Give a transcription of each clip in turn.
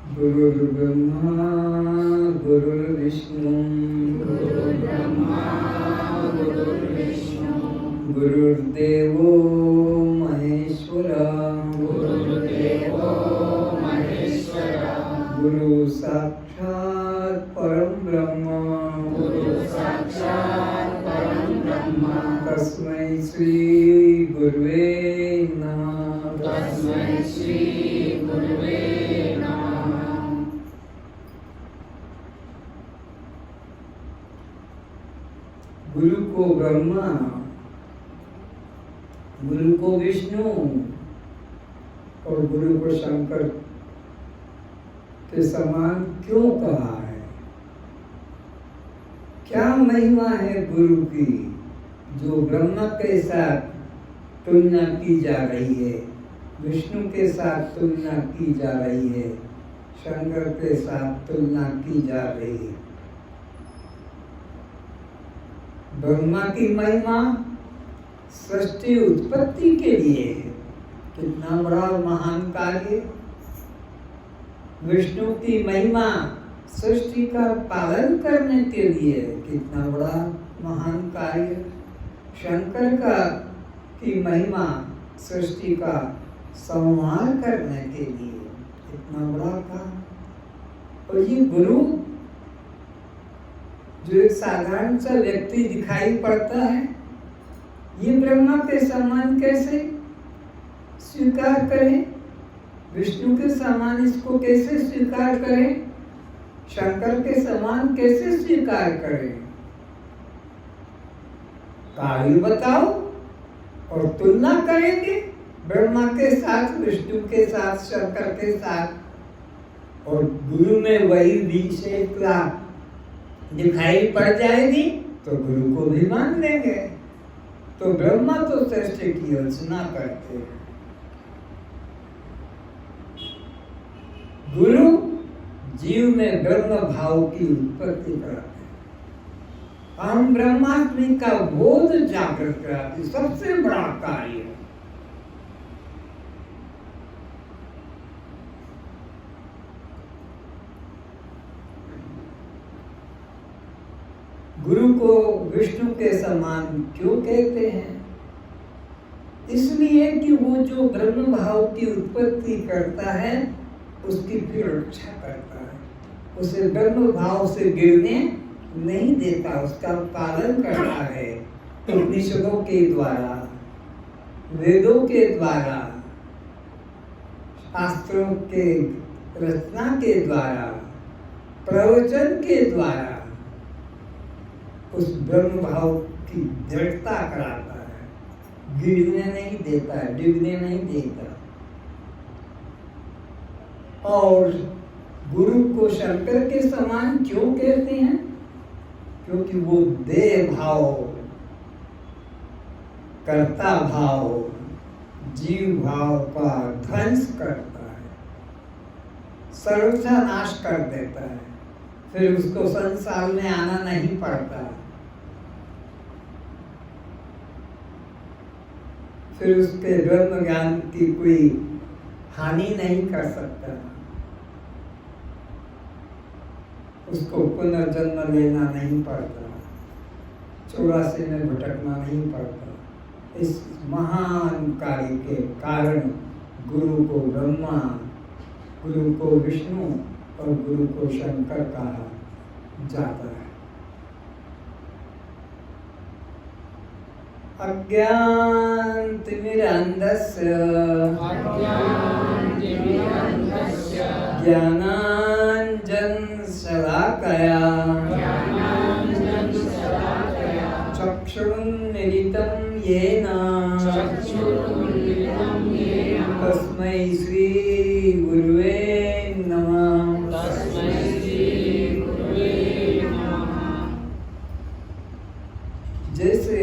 गुरुर्ब्रह्मा गुरुर्विष्णु गुरुर्देवो महेश्वरा गुरु साक्षात् परम ब्रह्म तस्मै श्री गुरुवे नमः। गुरु को ब्रह्मा, गुरु को विष्णु और गुरु को शंकर के समान क्यों कहा है? क्या महिमा है गुरु की जो ब्रह्मा के साथ तुलना की जा रही है, विष्णु के साथ तुलना की जा रही है, शंकर के साथ तुलना की जा रही है। ब्रह्मा की महिमा सृष्टि उत्पत्ति के लिए है, कितना बड़ा और महान कार्य। विष्णु की महिमा सृष्टि का पालन करने के लिए, कितना बड़ा महान कार्य। शंकर की महिमा सृष्टि का संहार करने के लिए, कितना बड़ा काम। और ये गुरु जो एक साधारण सा व्यक्ति दिखाई पड़ता है, ये ब्रह्मा के समान कैसे स्वीकार करें, विष्णु के समान इसको कैसे स्वीकार करें, शंकर के समान कैसे स्वीकार करें? कार्य बताओ और तुलना करेंगे ब्रह्मा के साथ, विष्णु के साथ, शंकर के साथ। और गुरु में वही विशेषता दिखाई पड़ जाएगी तो गुरु को भी मान लेंगे। तो ब्रह्मा तो सृष्टि की रचना करते हैं, गुरु जीव में ब्रह्म भाव की उत्पत्ति कराते हैं। हम ब्रह्मात्मी का बोध जागृत कराते, सबसे बड़ा कार्य। गुरु को विष्णु के समान क्यों कहते हैं? इसलिए कि वो जो ब्रह्म भाव की उत्पत्ति करता है उसकी फिर रक्षा करता है, उसे ब्रह्म भाव से गिरने नहीं देता, उसका पालन करता है। उपनिषदों के द्वारा, वेदों के द्वारा, शास्त्रों के रचना के द्वारा, प्रवचन के द्वारा उस ब्रह्म भाव की दृढ़ता कराता है, गिरने नहीं देता है, डिगने नहीं देता। और गुरु को शंकर के समान क्यों कहते हैं? क्योंकि वो देह भाव, कर्ता भाव, जीव भाव का ध्वंस करता है, सर्वथा नाश कर देता है, फिर उसको संसार में आना नहीं पड़ता, फिर उसके ब्रह्म ज्ञान की कोई हानि नहीं कर सकता, उसको पुनर्जन्म लेना नहीं पड़ता, 84 में भटकना नहीं पड़ता। इस महान कार्य के कारण गुरु को ब्रह्मा, गुरु को विष्णु और गुरु को शंकर कहा जाता है। अज्ञानतिमिरान्धस्य ज्ञानाञ्जनशलाकया चक्षुरुन्मीलितं येन तस्मै श्री गुरुवे नमः। जैसे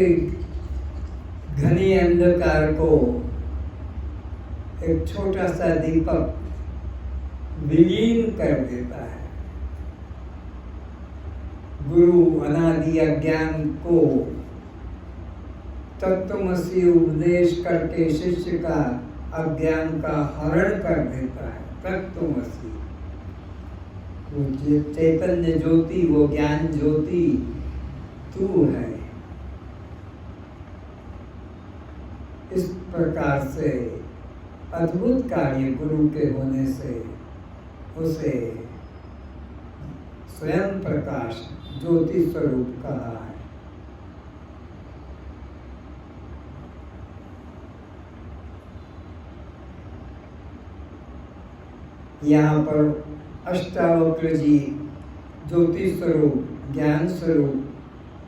घने अंधकार को एक छोटा सा दीपक विलीन कर देता है, गुरु अनादि अज्ञान को तत्वमसि उपदेश करके शिष्य का अज्ञान का हरण कर देता है। तत्वमसि वो चैतन्य ज्योति, वो ज्ञान ज्योति तू है। इस प्रकार से अद्भुत कार्य गुरु के होने से उसे स्वयं प्रकाश ज्योति स्वरूप कहा है। यहाँ पर अष्टावक्र जी ज्योति स्वरूप, ज्ञान स्वरूप,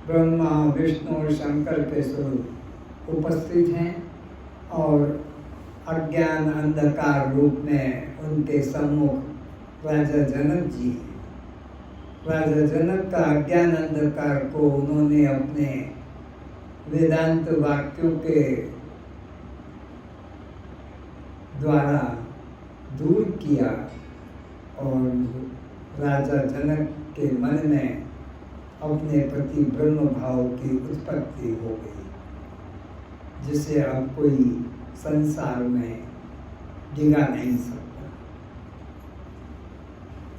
ब्रह्मा विष्णु और शंकर के स्वरूप उपस्थित हैं और अज्ञान अंधकार रूप में उनके सम्मुख राजा जनक जी हैं। राजा जनक का अज्ञान अंधकार को उन्होंने अपने वेदांत वाक्यों के द्वारा दूर किया और राजा जनक के मन में अपने प्रति ब्रह्म भाव की उत्पत्ति हो गई, जिसे अब कोई संसार में डिगा नहीं सकता।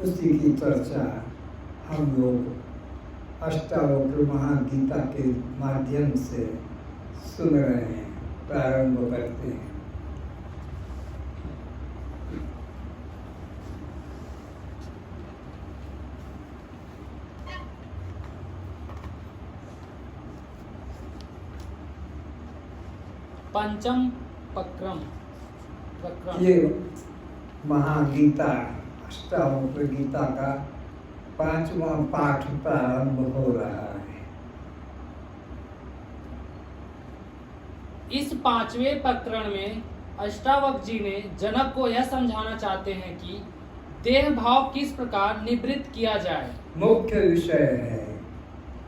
उसी की चर्चा हम लोग अष्टावक्र महागीता के माध्यम से सुन रहे हैं, प्रारंभ करते हैं। पंचम प्रक्रम ये महागीता अष्टावक्र गीता का 5वां पाठ प्रारंभ हो रहा है। इस 5वें प्रकरण में अष्टावक्र जी ने जनक को यह समझाना चाहते हैं कि देह भाव किस प्रकार निवृत्त किया जाए। मुख्य विषय है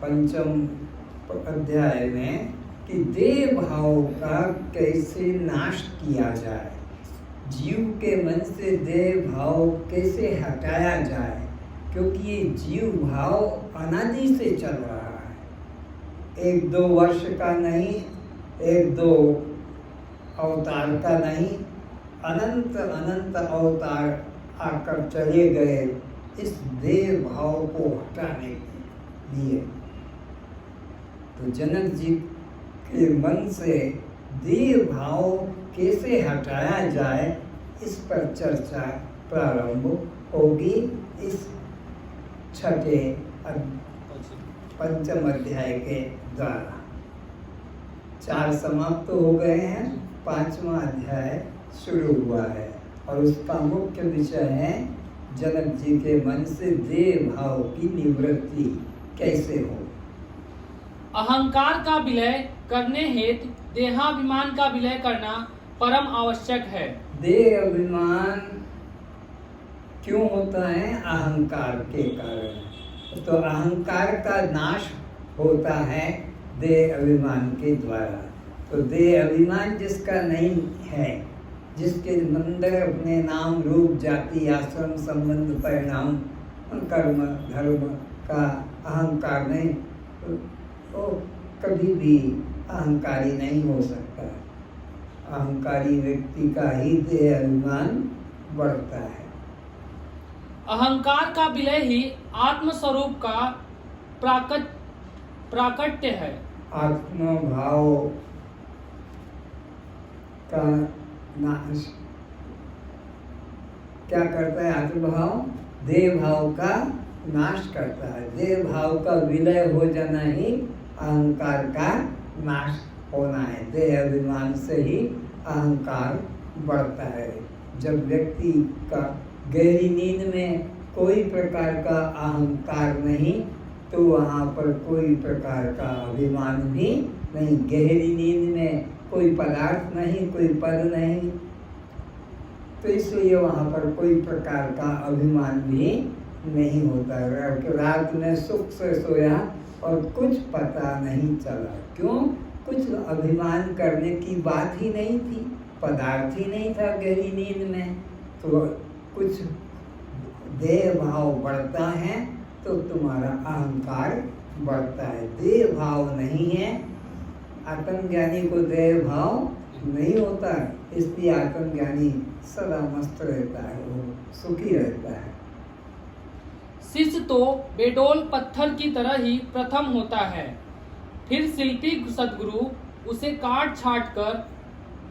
पंचम अध्याय में कि देह भाव का कैसे नाश किया जाए, जीव के मन से देह भाव कैसे हटाया जाए, क्योंकि ये जीव भाव अनादि से चल रहा है। 1-2 वर्ष का नहीं, 1-2 अवतार का नहीं, अनंत अनंत अवतार आकर चले गए इस देह भाव को हटाने के लिए। तो जनक जी के मन से देह भाव कैसे हटाया जाए, इस पर चर्चा प्रारंभ होगी इस छठे पंचम अध्याय के द्वारा। 4 समाप्त हो गए हैं, 5वां अध्याय शुरू हुआ है और उसका मुख्य विषय है जनक जी के मन से देह भाव की निवृत्ति कैसे हो। अहंकार का विलय करने हेतु देहाभिमान का विलय करना परम आवश्यक है। देह अभिमान क्यों होता है? अहंकार के कारण। तो अहंकार का नाश होता है देह अभिमान के द्वारा। तो देह अभिमान जिसका नहीं है, जिसके अंदर अपने नाम रूप जाति आश्रम संबंध परिणाम कर्म धर्म का अहंकार नहीं, तो कभी भी अहंकारी नहीं हो सकता। अहंकारी व्यक्ति का ही देह अभिमान बढ़ता है। अहंकार का विलय ही आत्म स्वरूप का प्राकट्य है। आत्म भाव का नाश क्या करता है? आत्मभाव देह भाव का नाश करता है। देह भाव का विलय हो जाना ही अहंकार का नाश होना है। देह अभिमान से ही अहंकार बढ़ता है। जब व्यक्ति का गहरी नींद में कोई प्रकार का अहंकार नहीं, तो वहाँ पर कोई प्रकार का अभिमान भी नहीं। गहरी नींद में कोई पदार्थ नहीं, कोई पद नहीं, तो इसलिए वहाँ पर कोई प्रकार का अभिमान भी नहीं होता। रात में सुख से सोया और कुछ पता नहीं चला। क्यों? कुछ अभिमान करने की बात ही नहीं थी, पदार्थ ही नहीं था गहरी नींद में। तो कुछ देह भाव बढ़ता है तो तुम्हारा अहंकार बढ़ता है। देह भाव नहीं है, आत्मज्ञानी को देह भाव नहीं होता, इसलिए आत्मज्ञानी सदा मस्त रहता है, वो सुखी रहता है। शिष्य तो बेडोल पत्थर की तरह ही प्रथम होता है, फिर शिल्पी सद्गुरु उसे काट छाट कर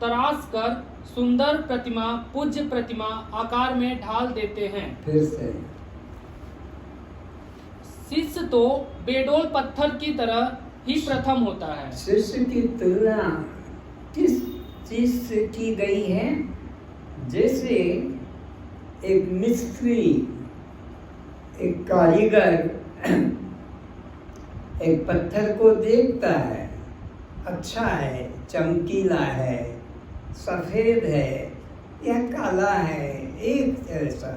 तराश कर सुंदर प्रतिमा पूज्य प्रतिमा आकार में ढाल देते हैं। फिर से शिष्य तो बेडोल पत्थर की तरह ही प्रथम होता है। शिष्य की तुलना किस चीज से की गई है? जैसे एक मिस्त्री, एक कारीगर एक पत्थर को देखता है, अच्छा है, चमकीला है, सफेद है या काला है, एक जैसा,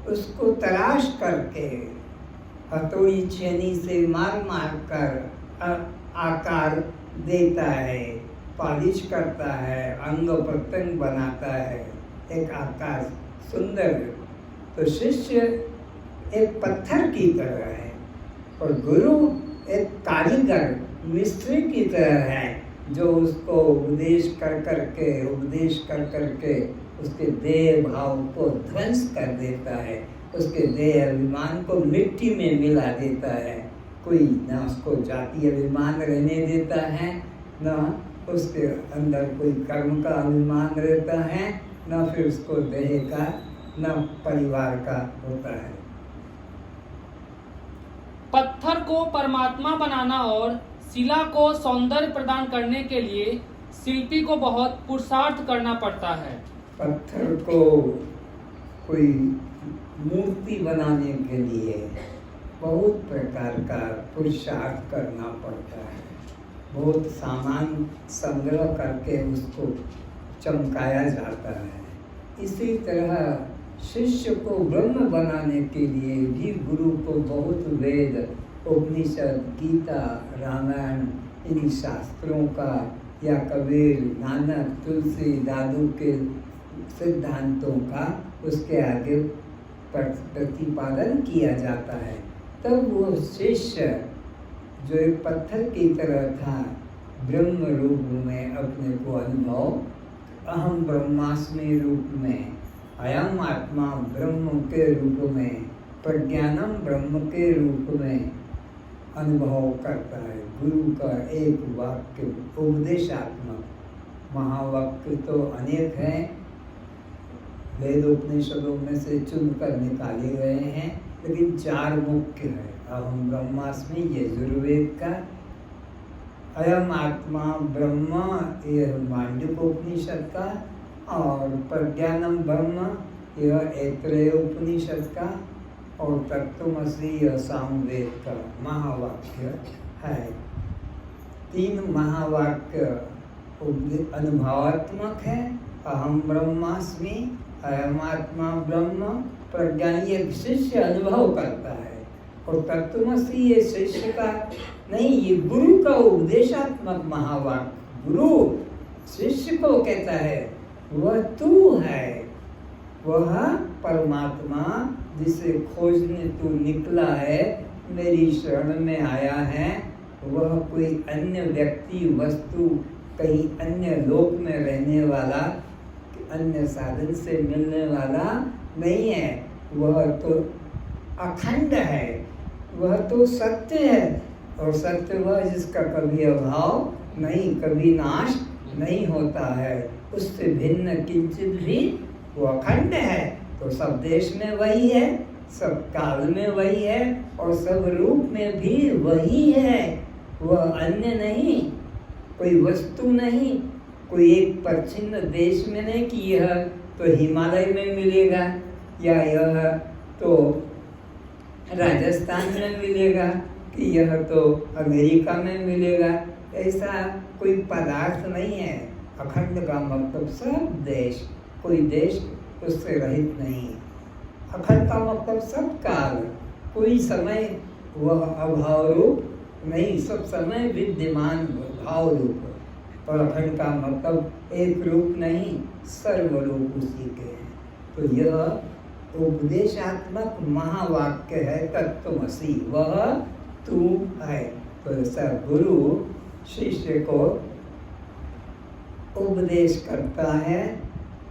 उसको तराश करके हथौड़ी छेनी से मार मार कर आकार देता है, पॉलिश करता है, अंग प्रत्यंग बनाता है, एक आकार सुंदर। तो शिष्य एक पत्थर की तरह है और गुरु एक कारीगर मिस्त्री की तरह है, जो उसको उपदेश कर करके उसके देह भाव को ध्वंस कर देता है, उसके देह अभिमान को मिट्टी में मिला देता है। कोई ना उसको जाति अभिमान रहने देता है, ना उसके अंदर कोई कर्म का अभिमान रहता है, ना फिर उसको देह का, ना परिवार का होता है। पत्थर को परमात्मा बनाना और शिला को सौंदर्य प्रदान करने के लिए शिल्पी को बहुत पुरुषार्थ करना पड़ता है। पत्थर को कोई मूर्ति बनाने के लिए बहुत प्रकार का पुरुषार्थ करना पड़ता है, बहुत सामान संग्रह करके उसको चमकाया जाता है। इसी तरह शिष्य को ब्रह्म बनाने के लिए भी गुरु को बहुत वेद, उपनिषद, गीता, रामायण, इन शास्त्रों का या कबीर, नानक, तुलसी, दादू के सिद्धांतों का उसके आगे प्रतिपादन किया जाता है। तब वो शिष्य जो एक पत्थर की तरह था, ब्रह्म रूप में अपने को अनुभव, अहम ब्रह्मास्मि रूप में, अयम आत्मा ब्रह्म के रूप में, प्रज्ञानम ब्रह्म के रूप में अनुभव करता है। गुरु का एक वाक्य उपदेशात्मक, महावाक्य तो अनेक हैं, वेदोपनिषदों में से चुनकर निकाले गए हैं, लेकिन 4 मुख्य है। अहम ब्रह्मास्मि ये यजुर्वेद का, अयम आत्मा ब्रह्म ये मांडूक्योपनिषद का, और प्रज्ञानम ब्रह्म यह ऐतरेय उपनिषद का, और तत्त्वमसि यह सामवेद का महावाक्य है। 3 महावाक्य अनुभवात्मक है। अहम ब्रह्मास्मि, अयम आत्मा ब्रह्म, प्रज्ञान ये शिष्य अनुभव करता है, और तत्त्वमसि ये शिष्य का नहीं, ये गुरु का उपदेशात्मक महावाक्य। गुरु शिष्य को कहता है वह तू है, वह परमात्मा जिसे खोजने तू निकला है, मेरी शरण में आया है, वह कोई अन्य व्यक्ति, वस्तु, कहीं अन्य लोक में रहने वाला, अन्य साधन से मिलने वाला नहीं है। वह तो अखंड है, वह तो सत्य है, और सत्य वह जिसका कभी अभाव नहीं, कभी नाश नहीं होता है, उससे भिन्न किंचित भी वो अखंड है। तो सब देश में वही है, सब काल में वही है, और सब रूप में भी वही है। वह अन्य नहीं, कोई वस्तु नहीं, कोई एक परिच्छिन्न देश में नहीं कि यह तो हिमालय में मिलेगा, या यह तो राजस्थान में मिलेगा, कि यह तो अमेरिका में मिलेगा। ऐसा कोई पदार्थ नहीं है। अखंड का मतलब सब देश, कोई देश उससे रहित नहीं। अखंड का मतलब सब काल, कोई समय वह अभाव रूप नहीं, सब समय विद्यमान भाव रूप। और अखंड का मतलब एक रूप नहीं, सर्वरूप उसी के हैं। तो यह उपदेशात्मक महावाक्य है तत्त्वमसि, वह तू है। तो ऐसा गुरु शिष्य को उपदेश करता है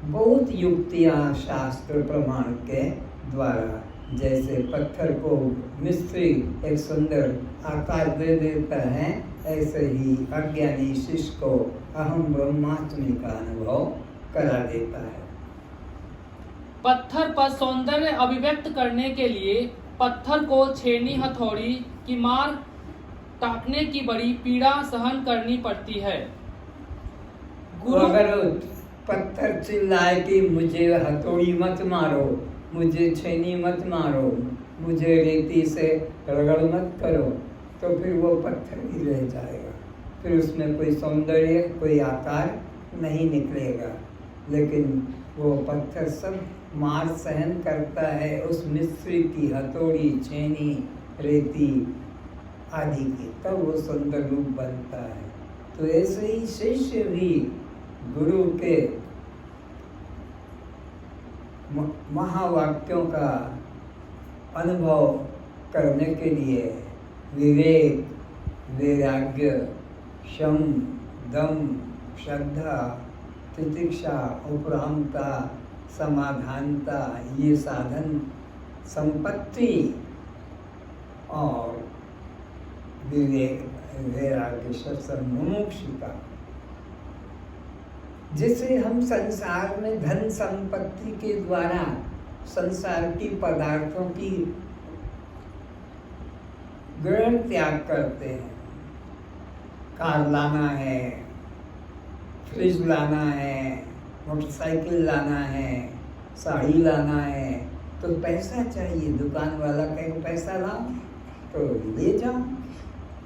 बहुत युक्तियाँ शास्त्र प्रमाण के द्वारा। जैसे पत्थर को मिस्त्री एक सुंदर आकार दे देता है, ऐसे ही अज्ञानी शिष्य को अहम ब्रह्मास्मि का अनुभव करा देता है। पत्थर पर सौंदर्य अभिव्यक्त करने के लिए पत्थर को छेनी हथौड़ी की मार काटने की बड़ी पीड़ा सहन करनी पड़ती है। तो अगर पत्थर चिल्लाए कि मुझे हथौड़ी मत मारो, मुझे छेनी मत मारो, मुझे रेती से रगड़ मत करो, तो फिर वो पत्थर ही रह जाएगा, फिर उसमें कोई सौंदर्य, कोई आकार नहीं निकलेगा। लेकिन वो पत्थर सब मार सहन करता है उस मिस्त्री की हथौड़ी, छेनी, रेती आदि की, तब वो सुंदर रूप बनता है। तो ऐसे ही शिष्य भी गुरु के महावाक्यों का अनुभव करने के लिए विवेक, वैराग्य, शम, दम, श्रद्धा, तितिक्षा, उपरामता, समाधानता, ये साधन संपत्ति और विवेक, वैराग्य, सत्संग, मुमुक्षुता, जिसे हम संसार में धन संपत्ति के द्वारा संसार की पदार्थों की ग्रहण त्याग करते हैं। कार लाना है, फ्रिज लाना है, मोटरसाइकिल लाना है, साड़ी लाना है, तो पैसा चाहिए। दुकान वाला कहेगा पैसा लाओ तो ले जाओ।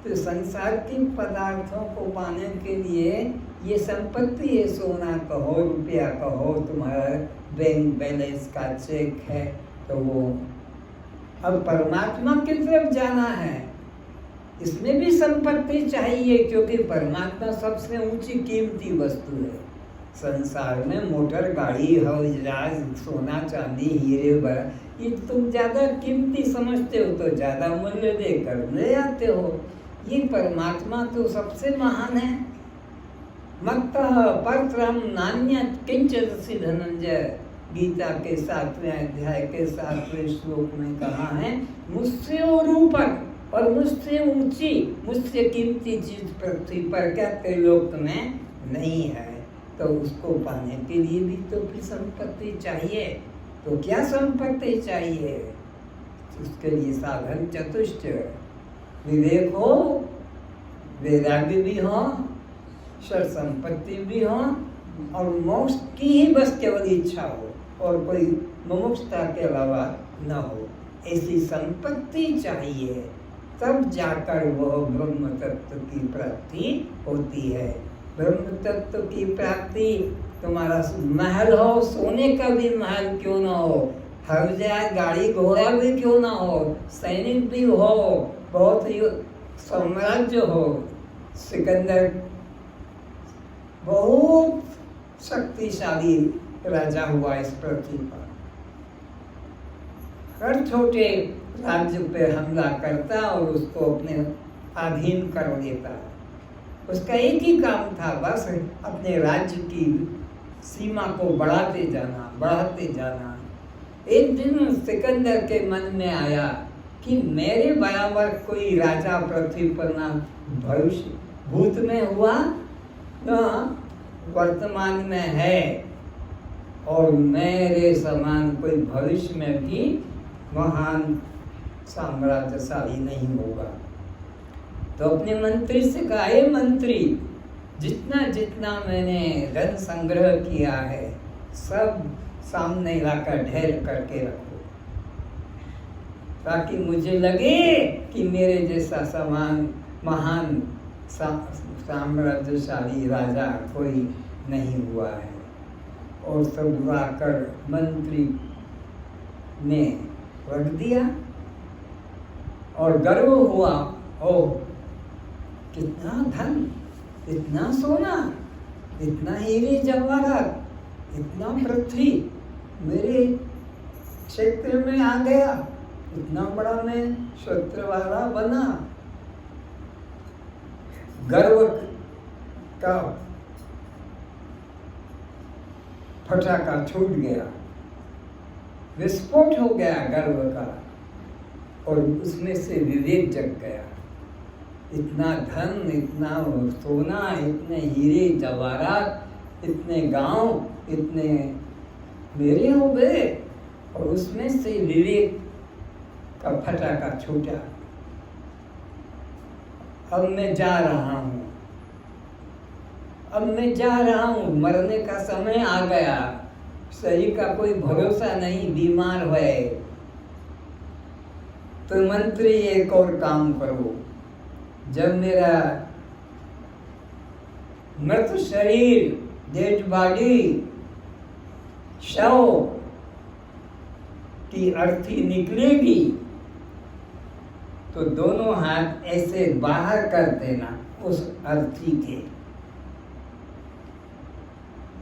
तो संसार के पदार्थों को पाने के लिए ये संपत्ति है, सोना कहो, रुपया कहो, तुम्हारा बैंक बैलेंस का चेक है, तो वो अब परमात्मा की तरफ जाना है, इसमें भी संपत्ति चाहिए, क्योंकि परमात्मा सबसे ऊंची कीमती वस्तु है। संसार में मोटर, गाड़ी, हवाई जहाज, सोना, चांदी, हीरे बर, ये तुम ज्यादा कीमती समझते हो तो ज्यादा मूल्य देकर ले आते हो। ये परमात्मा तो सबसे महान है। मत्तः परत्रम नान्यत् किंचिदस्ति धनंजय, गीता के 7वें अध्याय के 7वें श्लोक में कहा है, मुझसे और ऊपर और मुझसे ऊंची, मुझसे कीमती चीज पृथ्वी पर क्या त्रिलोक में नहीं है। तो उसको पाने के लिए भी तो फिर संपत्ति चाहिए। तो क्या संपत्ति चाहिए? उसके लिए साधन चतुष्ट, विवेक हो, वैराग्य भी हो, सर संपत्ति भी हो, और मोक्ष की ही बस केवल इच्छा हो, और कोई मुमुक्षता के अलावा न हो। ऐसी संपत्ति चाहिए, तब जाकर वह ब्रह्म तत्व की प्राप्ति होती है। ब्रह्म तत्व की प्राप्ति, तुम्हारा महल हो, सोने का भी महल क्यों ना हो, हर जाए गाड़ी घोड़ा भी क्यों ना हो, सैनिक भी हो, बहुत ही साम्राज्य हो, सिकंदर बहुत शक्तिशाली राजा हुआ इस पृथ्वी पर, हर छोटे राज्य पे हमला करता और उसको अपने अधीन कर लेता। उसका एक ही काम था, बस अपने राज्य की सीमा को बढ़ाते जाना, बढ़ाते जाना। एक दिन सिकंदर के मन में आया कि मेरे बराबर कोई राजा पृथ्वी पर ना भविष्य भूत में हुआ ना वर्तमान में है, और मेरे समान कोई भविष्य में भी महान साम्राज्यशाली नहीं होगा। तो अपने मंत्री से कहा, हे मंत्री, जितना जितना मैंने धन संग्रह किया है सब सामने लाकर ढेर करके रखो, ताकि मुझे लगे कि मेरे जैसा समान महान साम्राज्यशाली राजा कोई नहीं हुआ है। और सब लाकर मंत्री ने रख दिया, और गर्व हुआ, ओह कितना धन, इतना सोना, इतना हीरे जवाहरात, इतना पृथ्वी मेरे क्षेत्र में आ गया, इतना बड़ा मैं क्षेत्र वाला बना। गर्व का फटाका छूट गया। विस्फोट हो गया गर्व का, और उसमें से विवेक जग गया। इतना धन, इतना सोना, इतने हीरे जवाहरात, इतने गांव, इतने मेरे हो गए, और उसमें से विवेक का फटाका छूटा। अब मैं जा रहा हूं, अब मैं जा रहा हूं, मरने का समय आ गया, शरीर का कोई भरोसा नहीं, बीमार है। तो मंत्री एक और काम करो, जब मेरा मृत शरीर, डेड बॉडी, शव की अर्थी निकलेगी तो दोनों हाथ ऐसे बाहर कर देना उस अर्थी के।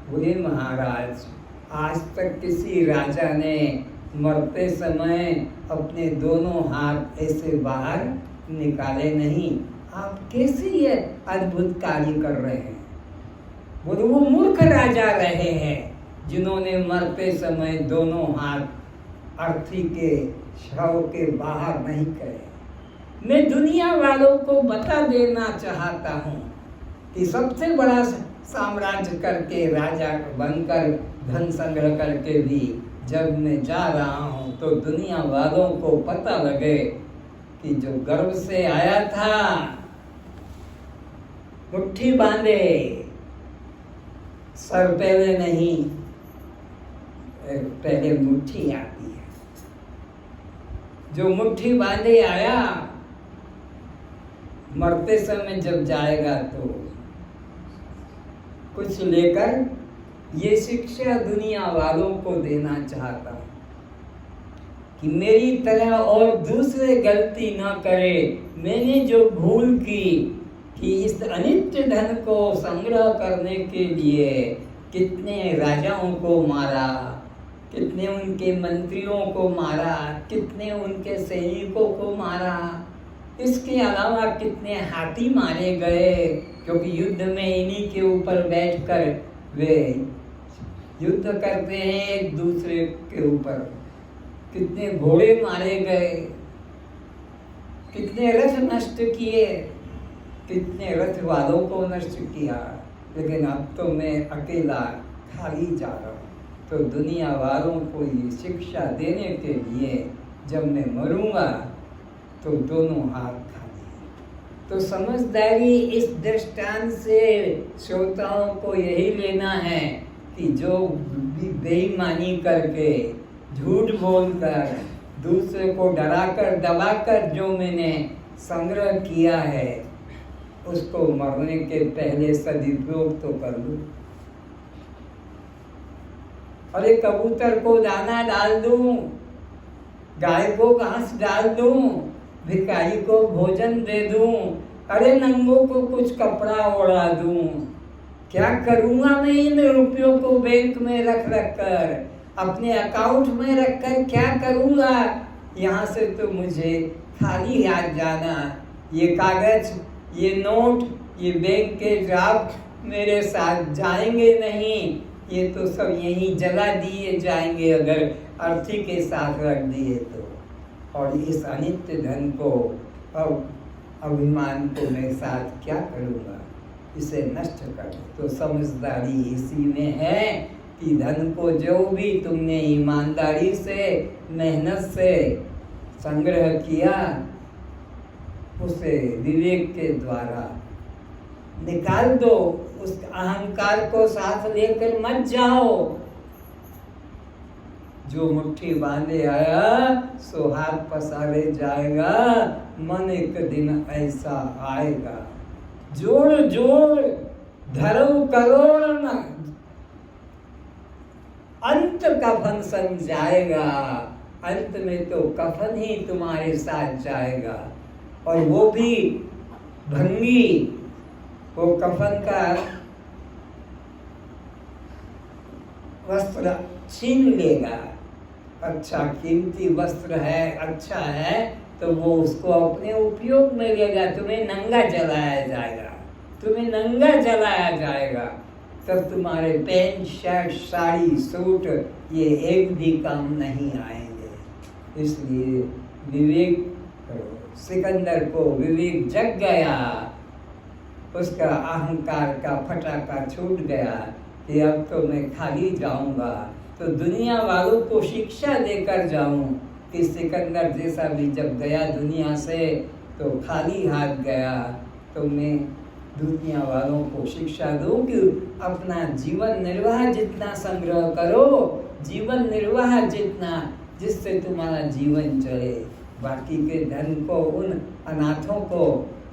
बोले महाराज, आज तक किसी राजा ने मरते समय अपने दोनों हाथ ऐसे बाहर निकाले नहीं, आप कैसे ये अद्भुत कार्य कर रहे हैं? बोले वो मूर्ख राजा रहे हैं जिन्होंने मरते समय दोनों हाथ अर्थी के शव के बाहर नहीं करे। मैं दुनिया वालों को बता देना चाहता हूँ कि सबसे बड़ा साम्राज्य करके, राजा बनकर, धन संग्रह करके भी जब मैं जा रहा हूँ तो दुनिया वालों को पता लगे कि जो गर्व से आया था, मुट्ठी बांधे, सर पहले नहीं, पहले मुट्ठी आती है, जो मुट्ठी बांधे आया, मरते समय जब जाएगा तो कुछ लेकर ये शिक्षा दुनिया वालों को देना चाहता हूं कि मेरी तरह और दूसरे गलती ना करे। मैंने जो भूल की कि इस अनित्य धन को संग्रह करने के लिए कितने राजाओं को मारा, कितने उनके मंत्रियों को मारा, कितने उनके सैनिकों को मारा, इसके अलावा कितने हाथी मारे गए, क्योंकि युद्ध में इन्हीं के ऊपर बैठकर वे युद्ध करते हैं एक दूसरे के ऊपर। कितने घोड़े मारे गए, कितने रथ नष्ट किए, कितने रथ वालों को नष्ट किया, लेकिन अब तो मैं अकेला खाली जा रहा हूँ। तो दुनिया वालों को ये शिक्षा देने के लिए जब मैं मरूंगा तो दोनों हाथ खाली। तो समझदारी इस दृष्टांत से श्रोताओं को यही लेना है कि जो बेईमानी करके, झूठ बोलकर, दूसरे को डराकर दबाकर जो मैंने संग्रह किया है उसको मरने के पहले सदुपयोग तो कर लूं। अरे कबूतर को दाना डाल दूं, गाय को घास डाल दूं, भिखारी को भोजन दे दूं, अरे नंगों को कुछ कपड़ा ओढ़ा दूं। क्या करूंगा मैं इन रुपयों को बैंक में रख रख कर, अपने अकाउंट में रख कर क्या करूंगा? यहाँ से तो मुझे खाली हाथ जाना। ये कागज, ये नोट, ये बैंक के ड्राफ्ट मेरे साथ जाएंगे नहीं, ये तो सब यहीं जला दिए जाएंगे अगर अर्थी के साथ रख दिए तो। और इस अनित्य धन को, अब अभिमान को मैं साथ क्या करूँगा? इसे नष्ट कर। तो समझदारी इसी में है कि धन को जो भी तुमने ईमानदारी से, मेहनत से संग्रह किया उसे विवेक के द्वारा निकाल दो। उस अहंकार को साथ लेकर मत जाओ। जो मुट्ठी बांधे आया सो हाथ पसारे जाएगा। मन एक दिन ऐसा आएगा, जोड़ जोड़ धरो करोड़ न, अंत कफन संग जाएगा। अंत में तो कफन ही तुम्हारे साथ जाएगा, और वो भी भंगी, वो कफन का वस्त्र छीन लेगा। अच्छा कीमती वस्त्र है, अच्छा है, तो वो उसको अपने उपयोग में लेगा। तुम्हें नंगा जलाया जाएगा, तुम्हें नंगा जलाया जाएगा। तब तुम्हारे पैंट शर्ट साड़ी सूट ये एक भी काम नहीं आएंगे। इसलिए विवेक करो। सिकंदर को विवेक जग गया, उसका अहंकार का फटाका छूट गया कि अब तो मैं खाली जाऊंगा, तो दुनिया वालों को शिक्षा देकर जाऊं कि सिकंदर जैसा भी जब गया दुनिया से तो खाली हाथ गया, तो मैं दुनिया वालों को शिक्षा दूं कि अपना जीवन निर्वाह जितना संग्रह करो, जीवन निर्वाह जितना, जिससे तुम्हारा जीवन चले। बाकी के धन को उन अनाथों को,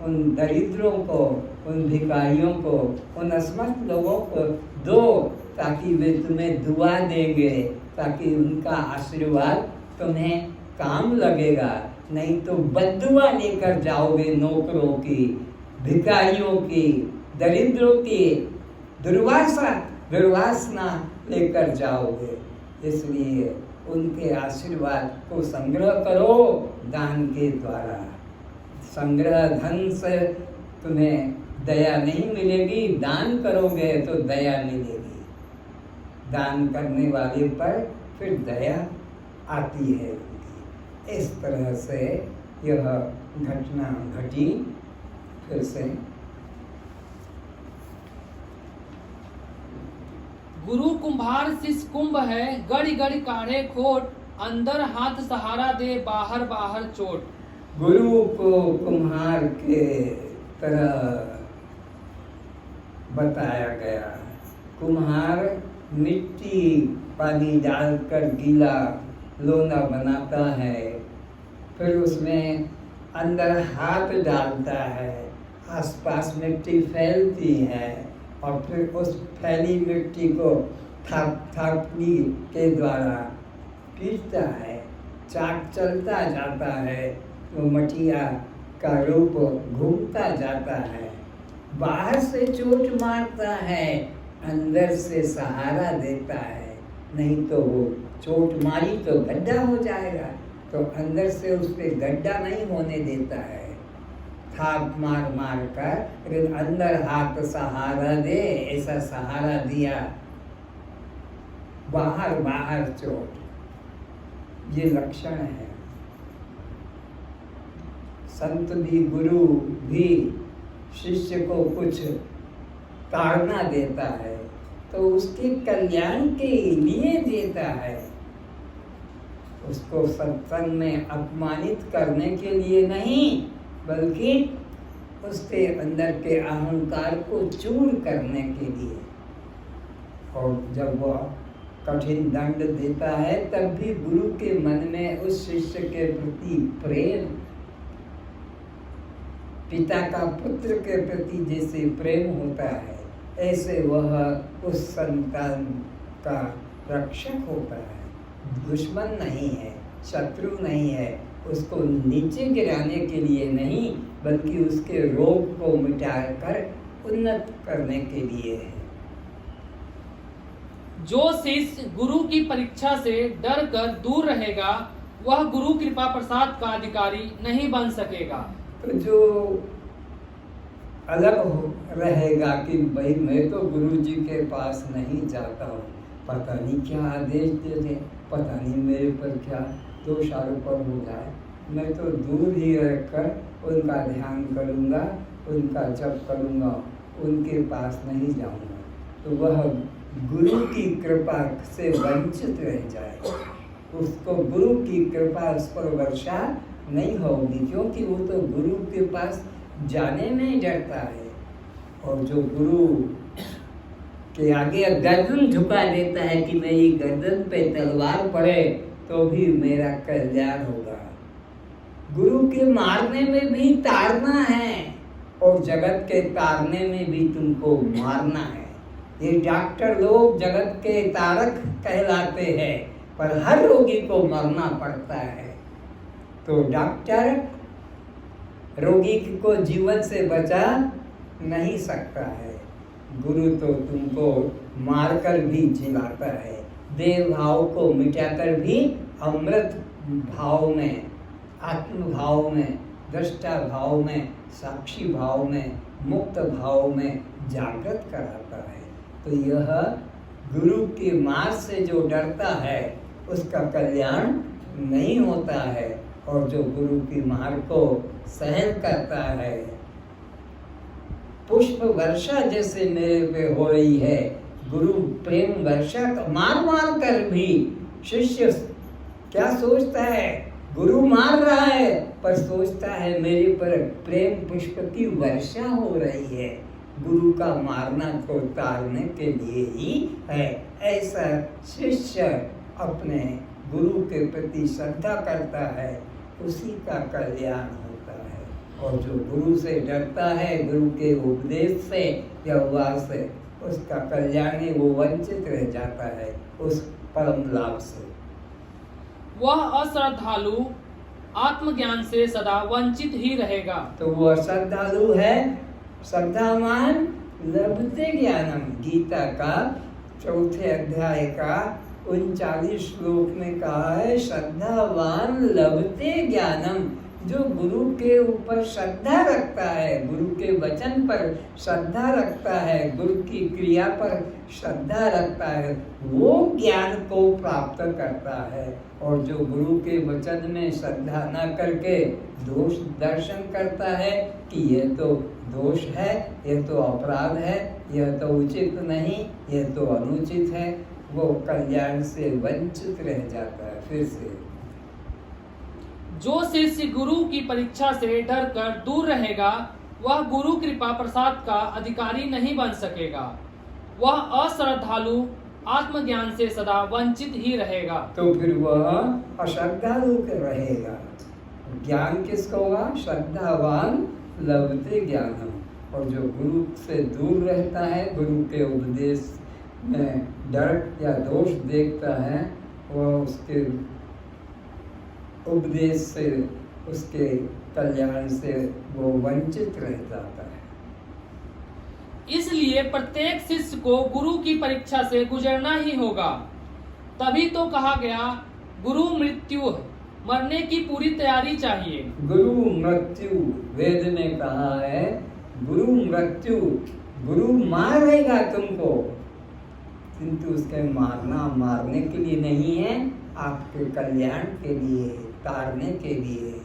उन दरिद्रों को, उन भिखारियों को, उन असमर्थ लोगों को दो, ताकि वे तुम्हें दुआ देंगे, ताकि उनका आशीर्वाद तुम्हें काम लगेगा। नहीं तो बद्दुआ लेकर जाओगे नौकरों की, भिखारियों की, दरिद्रों की, दुर्वासना लेकर जाओगे। इसलिए उनके आशीर्वाद को संग्रह करो दान के द्वारा। संग्रह धन से तुम्हें दया नहीं मिलेगी, दान करोगे तो दया मिलेगी। दान करने वाले पर फिर दया आती है। इस तरह से यह घटना घटी। फिर से गुरु कुंभार शिष्य कुंभ है, गड़ी गड़ी काढ़े खोट, अंदर हाथ सहारा दे बाहर बाहर चोट। गुरु को कुम्हार के तरह बताया गया। कुम्हार मिट्टी पानी डालकर गीला लोना बनाता है, फिर उसमें अंदर हाथ डालता है, आसपास मिट्टी फैलती है और फिर उस फैली मिट्टी को थापनी के द्वारा पीटता है। चाक चलता जाता है तो मटिया का रूप घूमता जाता है। बाहर से चोट मारता है, अंदर से सहारा देता है। नहीं तो वो चोट मारी तो गड्ढा हो जाएगा, तो अंदर से उस पे गड्ढा नहीं होने देता है। थाप मार मार कर लेकिन अंदर हाथ सहारा दे, ऐसा सहारा दिया। बाहर बाहर चोट, ये लक्षण है। संत भी गुरु भी शिष्य को कुछ ताड़ना देता है तो उसके कल्याण के लिए देता है, उसको सत्संग में अपमानित करने के लिए नहीं, बल्कि उसके अंदर के अहंकार को चूर करने के लिए। और जब वह कठिन दंड देता है तब भी गुरु के मन में उस शिष्य के प्रति प्रेम, पिता का पुत्र के प्रति जैसे प्रेम होता है, ऐसे वह उस संतान का रक्षक होता है। दुश्मन नहीं है, शत्रु नहीं है, उसको नीचे गिराने के लिए नहीं, बल्कि उसके रोग को मिटाकर उन्नत करने के लिए है। जो शिष्य गुरु की परीक्षा से डर कर दूर रहेगा, वह गुरु कृपा प्रसाद का अधिकारी नहीं बन सकेगा। तो जो अलग रहेगा कि भाई मैं तो गुरु जी के पास नहीं जाता हूँ, पता नहीं क्या आदेश दे दें, पता नहीं मेरे पर क्या दोषारोपण हो जाए, मैं तो दूर ही रहकर उनका ध्यान करूँगा, उनका जप करूँगा, उनके पास नहीं जाऊँगा, तो वह गुरु की कृपा से वंचित रह जाए। उसको गुरु की कृपा उस पर वर्षा नहीं होगी, क्योंकि वो तो गुरु के पास जाने में डरता है। और जो गुरु के आगे गर्दन झुका देता है कि मेरी गर्दन पे तलवार पड़े तो भी मेरा कल्याण होगा। गुरु के मारने में भी ताड़ना है और जगत के तारने में भी तुमको मारना है। ये डॉक्टर लोग जगत के तारक कहलाते हैं, पर हर रोगी को मरना पड़ता है। तो डॉक्टर रोगी को जीवन से बचा नहीं सकता है, गुरु तो तुमको मारकर भी जिलाता है, देव भाव को मिटाकर भी अमृत भाव में, आत्म भाव में, दृष्टा भाव में, साक्षी भाव में, मुक्त भाव में जागृत कराता है। तो यह गुरु की मार से जो डरता है उसका कल्याण नहीं होता है, और जो गुरु की मार को सहन करता है, पुष्प वर्षा जैसे मेरे पे हो रही है, गुरु प्रेम वर्षा मार मार कर भी शिष्य क्या सोचता है, गुरु मार रहा है पर सोचता है मेरे पर प्रेम पुष्प की वर्षा हो रही है, गुरु का मारना को तारने के लिए ही है। ऐसा शिष्य अपने गुरु के प्रति श्रद्धा करता है, उसी का कल्याण होता है। और जो गुरु से डरता है, गुरु के उपदेश से, व्यवहार से, उसका कल्याण ही वो वंचित रह जाता है उस परम लाभ से। वह अश्रद्धालु आत्मज्ञान से सदा वंचित ही रहेगा। तो वो अश्रद्धालु है, श्रद्धावान लभते ज्ञानम, गीता का 4 अध्याय का 39 श्लोक में कहा है, श्रद्धावान लभते ज्ञानम। जो गुरु के ऊपर श्रद्धा रखता है, गुरु के वचन पर श्रद्धा रखता है, गुरु की क्रिया पर श्रद्धा रखता है, वो ज्ञान को प्राप्त करता है। और जो गुरु के वचन में श्रद्धा न करके दोष दर्शन करता है कि ये तो दोष है, ये तो अपराध है, यह तो उचित नहीं, यह तो अनुचित है, वो कल्याण से वंचित रह जाता है। फिर से जो शिष्य गुरु की परीक्षा से डरकर दूर रहेगा, वह गुरु कृपा प्रसाद का अधिकारी नहीं बन सकेगा। वह अश्रद्धालु आत्मज्ञान से सदा वंचित ही रहेगा। तो फिर वह अश्रद्धालु रहेगा। ज्ञान किसको होगा? श्रद्धावान लभते ज्ञानम। और जो गुरु से दूर रहता है, गुरु के उपदेश में डर या दोष देखता है, वह उसके उपदेश से, उसके कल्याण से वो वंचित रह जाता है। इसलिए प्रत्येक शिष्य को गुरु की परीक्षा से गुजरना ही होगा। तभी तो कहा गया, गुरु मृत्यु, मरने की पूरी तैयारी चाहिए। गुरु मृत्यु, वेद में कहा है गुरु मृत्यु, गुरु मारेगा तुमको, किंतु उसके मारने के लिए नहीं है, आपके कल्याण के लिए, तारने के लिए।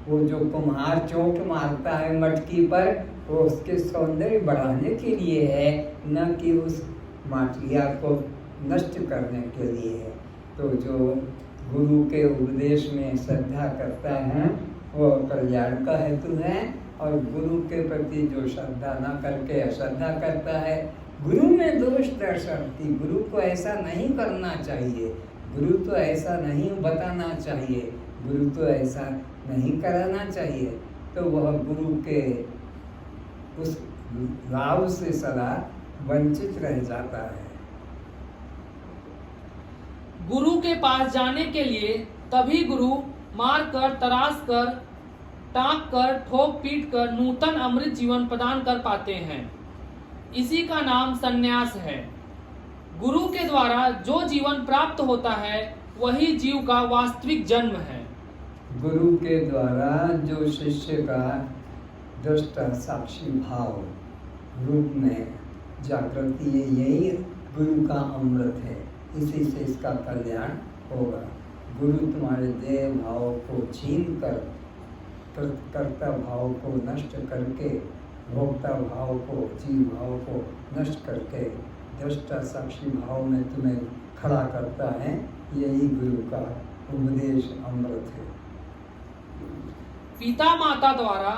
वो जो कुम्हार चोट मारता है मटकी पर, वो उसके सौंदर्य बढ़ाने के लिए है, न कि उस माटिया को नष्ट करने के लिए है। तो जो गुरु के उपदेश में श्रद्धा करता है, वो कल्याण का हेतु है। और गुरु के प्रति जो श्रद्धा न करके अश्रद्धा करता है, गुरु में दोष दर्शन कि गुरु को ऐसा नहीं करना चाहिए, गुरु तो ऐसा नहीं बताना चाहिए, गुरु तो ऐसा नहीं कराना चाहिए, तो वह गुरु के उस लाभ से सदा वंचित रह जाता है। गुरु के पास जाने के लिए तभी गुरु मार कर, तराश कर, टाँक कर, ठोक पीट कर नूतन अमृत जीवन प्रदान कर पाते हैं। इसी का नाम संन्यास है। गुरु के द्वारा जो जीवन प्राप्त होता है, वही जीव का वास्तविक जन्म है। गुरु के द्वारा जो शिष्य का दृष्टा साक्षी भाव रूप में जागृति है, यही गुरु का अमृत है। इसी से इसका कल्याण होगा। गुरु तुम्हारे देह भाव को छीन कर, कर्ता भाव को नष्ट करके, भोक्ता भाव को, जीव भाव को नष्ट करके दृष्टा साक्षी भाव में तुम्हें खड़ा करता है। यही गुरु का उपदेश अमृत है। पिता माता द्वारा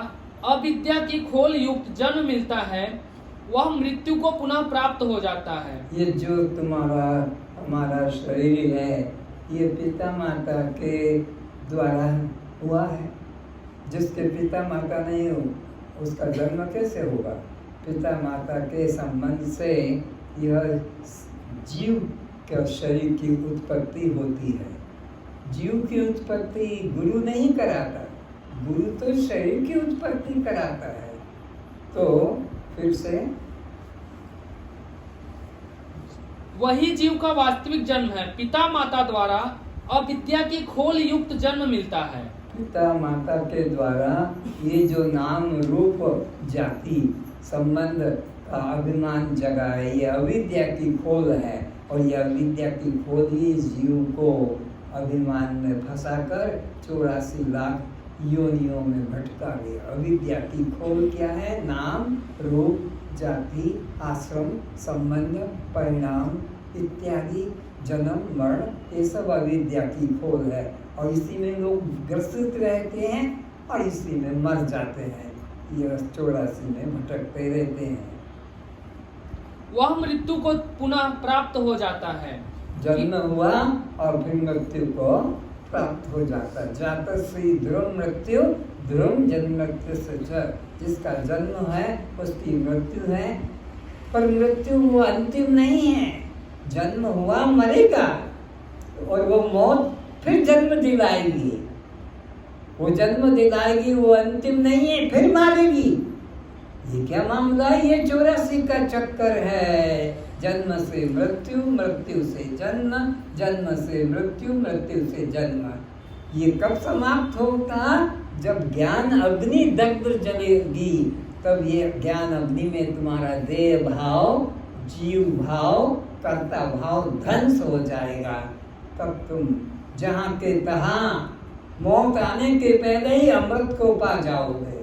अविद्या की खोल युक्त जन्म मिलता है, वह मृत्यु को पुनः प्राप्त हो जाता है। ये जो तुम्हारा हमारा शरीर है, ये पिता माता के द्वारा हुआ है। जिसके पिता माता नहीं हो, उसका जन्म कैसे होगा? पिता माता के संबंध से यह जीव के शरीर की उत्पत्ति होती है। जीव की उत्पत्ति गुरु नहीं कराता, गुरु तो शरीर की उत्पत्ति कराता है। तो फिर से वही जीव का वास्तविक जन्म है। पिता माता द्वारा अविद्या की खोल युक्त जन्म मिलता है। पिता माता के द्वारा ये जो नाम रूप जाति संबंध का अभिमान जगाए। ये अविद्या की खोल है और ये अविद्या की खोल ही जीव को अभिमान में फंसाकर 84 लाख योनियों में भटका गया। अविद्या की खोल क्या है? नाम, रूप, जाति, आश्रम, संबंध, परिणाम इत्यादि, जन्म, मरण, ये सब अविद्या की खोल है और इसी में लोग ग्रसित रहते हैं और इसी में मर जाते हैं। ये 84 में भटकते रहते हैं। वह मृत्यु को पुनः प्राप्त हो जाता है। जन्म हुआ और फिर मृत्यु को प्राप्त हो जाता। जातस्य ध्रुवं मृत्यु ध्रुवं जन्मस्य च। जिसका जन्म है उसकी मृत्यु है, पर मृत्यु वो अंतिम नहीं है। जन्म हुआ, मरेगा और वो मौत फिर जन्म दिलाएगी। वो जन्म दिलाएगी, वो अंतिम नहीं है, फिर मारेगी। ये क्या मामला है? ये 84 का चक्कर है। जन्म से मृत्यु, मृत्यु से जन्म, जन्म से मृत्यु, मृत्यु से जन्म। ये कब समाप्त होगा? जब ज्ञान अग्नि दग्ध जलेगी, तब ये ज्ञान अग्नि में तुम्हारा देह भाव, जीव भाव, कर्ता भाव ध्वंस हो जाएगा। तब तुम जहाँ के तहाँ मौत आने के पहले ही अमृत को पा जाओगे।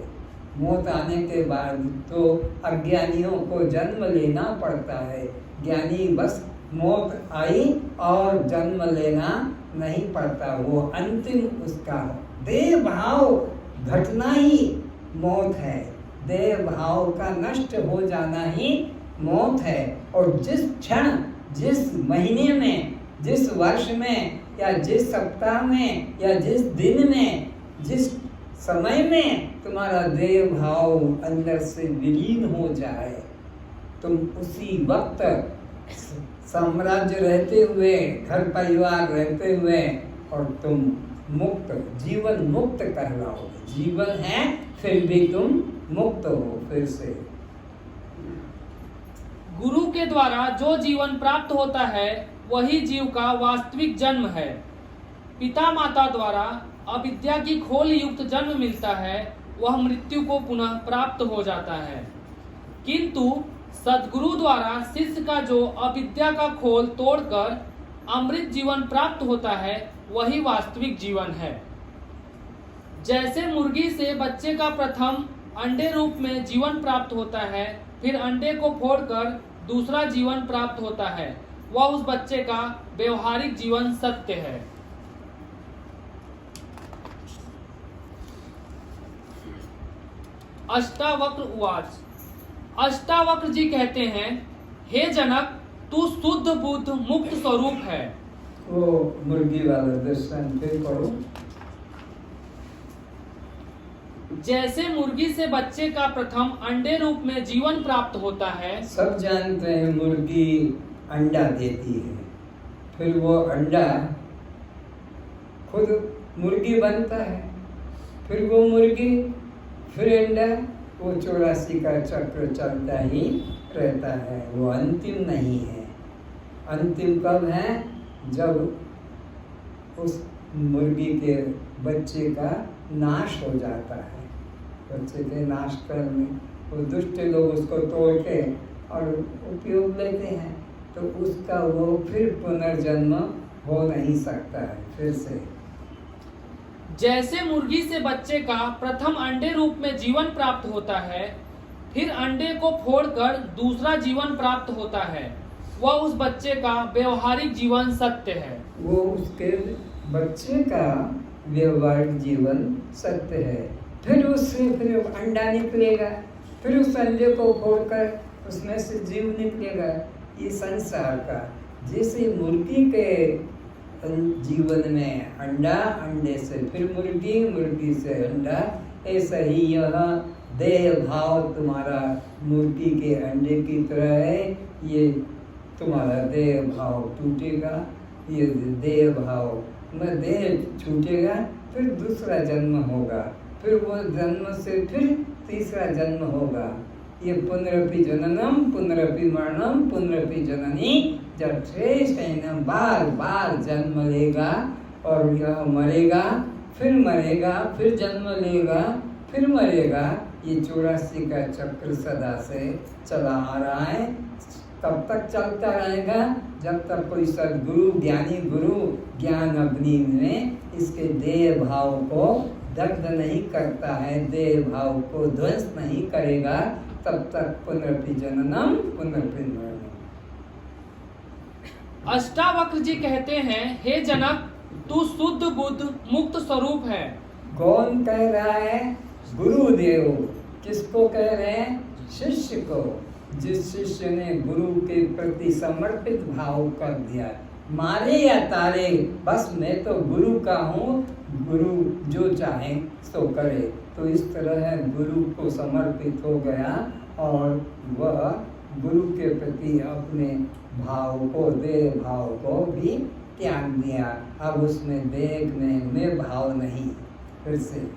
मौत आने के बाद तो अज्ञानियों को जन्म लेना पड़ता है। ज्ञानी बस मौत आई और जन्म लेना नहीं पड़ता। वो अंतिम उसका देह भाव घटना ही मौत है। देह भाव का नष्ट हो जाना ही मौत है। और जिस क्षण, जिस महीने में, जिस वर्ष में या जिस सप्ताह में या जिस दिन में, जिस समय में तुम्हारा देह भाव अंदर से विलीन हो जाए, तुम उसी वक्त साम्राज्य रहते हुए, घर परिवार रहते हुए और तुम मुक्त, जीवन मुक्त कहलाओगे। जीवन है फिर भी तुम मुक्त हो फिर से। गुरु के द्वारा जो जीवन प्राप्त होता है वही जीव का वास्तविक जन्म है। पिता माता द्वारा अविद्या की खोल युक्त जन्म मिलता है, वह मृत्यु को पुनः प्राप्त हो जाता है। किंतु सद्गुरु द्वारा शिष्य का जो अविद्या का खोल तोड़कर अमृत जीवन प्राप्त होता है, वही वास्तविक जीवन है। जैसे मुर्गी से बच्चे का प्रथम अंडे रूप में जीवन प्राप्त होता है, फिर अंडे को फोड़कर दूसरा जीवन प्राप्त होता है, वह उस बच्चे का व्यवहारिक जीवन सत्य है। अष्टावक्र उवाच। अष्टावक्र जी कहते हैं, हे जनक, तू शुद्ध बुद्ध मुक्त स्वरूप है। वो मुर्गी वाला दर्शन फिर पढ़ो। जैसे मुर्गी से बच्चे का प्रथम अंडे रूप में जीवन प्राप्त होता है। सब जानते हैं मुर्गी अंडा देती है, फिर वो अंडा खुद मुर्गी बनता है, फिर वो मुर्गी, फिर अंडा, वो 84 का चक्र चलता ही रहता है। वो अंतिम नहीं है। अंतिम कब है? जब उस मुर्गी के बच्चे का नाश हो जाता है। बच्चे के नाश करने वो दुष्ट लोग उसको तोड़ के और उपयोग लेते हैं, तो उसका वो फिर पुनर्जन्म हो नहीं सकता है फिर से। जैसे मुर्गी से बच्चे का प्रथम अंडे रूप में जीवन प्राप्त होता है, फिर अंडे को फोड़कर दूसरा जीवन प्राप्त होता है, वह उस बच्चे का व्यवहारिक जीवन सत्य है। वो उसके बच्चे का व्यवहारिक जीवन सत्य है। फिर उससे फिर अंडा निकलेगा, फिर उस अंडे को फोड़कर उसमें से जीव निकलेगा। ये संसार का, जैसे मुर्गी के जीवन में अंडा, अंडे से फिर मुर्गी, मुर्गी से अंडा, ऐसा ही यह देह भाव तुम्हारा मुर्गी के अंडे की तरह है। ये तुम्हारा देह भाव टूटेगा, ये देह भाव में देह छूटेगा, फिर दूसरा जन्म होगा, फिर वो जन्म से फिर तीसरा जन्म होगा। ये पुनरपि जननम पुनरपि मरणम पुनरपि जननी, जब शेषैन बार बार जन्म लेगा और यह मरेगा, फिर जन्म लेगा, फिर मरेगा, ये 84 का चक्र सदा से चला आ रहा है। तब तक चलता रहेगा जब तक कोई सद्गुरु, ज्ञानी गुरु ज्ञान अग्नि में इसके देह भाव को दग्ध नहीं करता है, देह भाव को ध्वंस नहीं करेगा, तब तक पुनरपि जननम पुनरपि मरणम। अष्टावक्र जी कहते हैं, हे जनक, तू शुद्ध बुद्ध मुक्त स्वरूप है। कौन कह रहा है? गुरुदेव। किसको कह रहे हैं? शिष्य को। जिस शिष्य ने गुरु के प्रति समर्पित भाव कर दिया, मारे या तारे, बस मैं तो गुरु का हूँ, गुरु जो चाहे सो करे। तो इस तरह है गुरु को समर्पित हो गया और वह गुरु के प्रति अपने भाव को, देह भाव को भी त्याग दिया। अब उसमें देह में मैं भाव नहीं। फिर से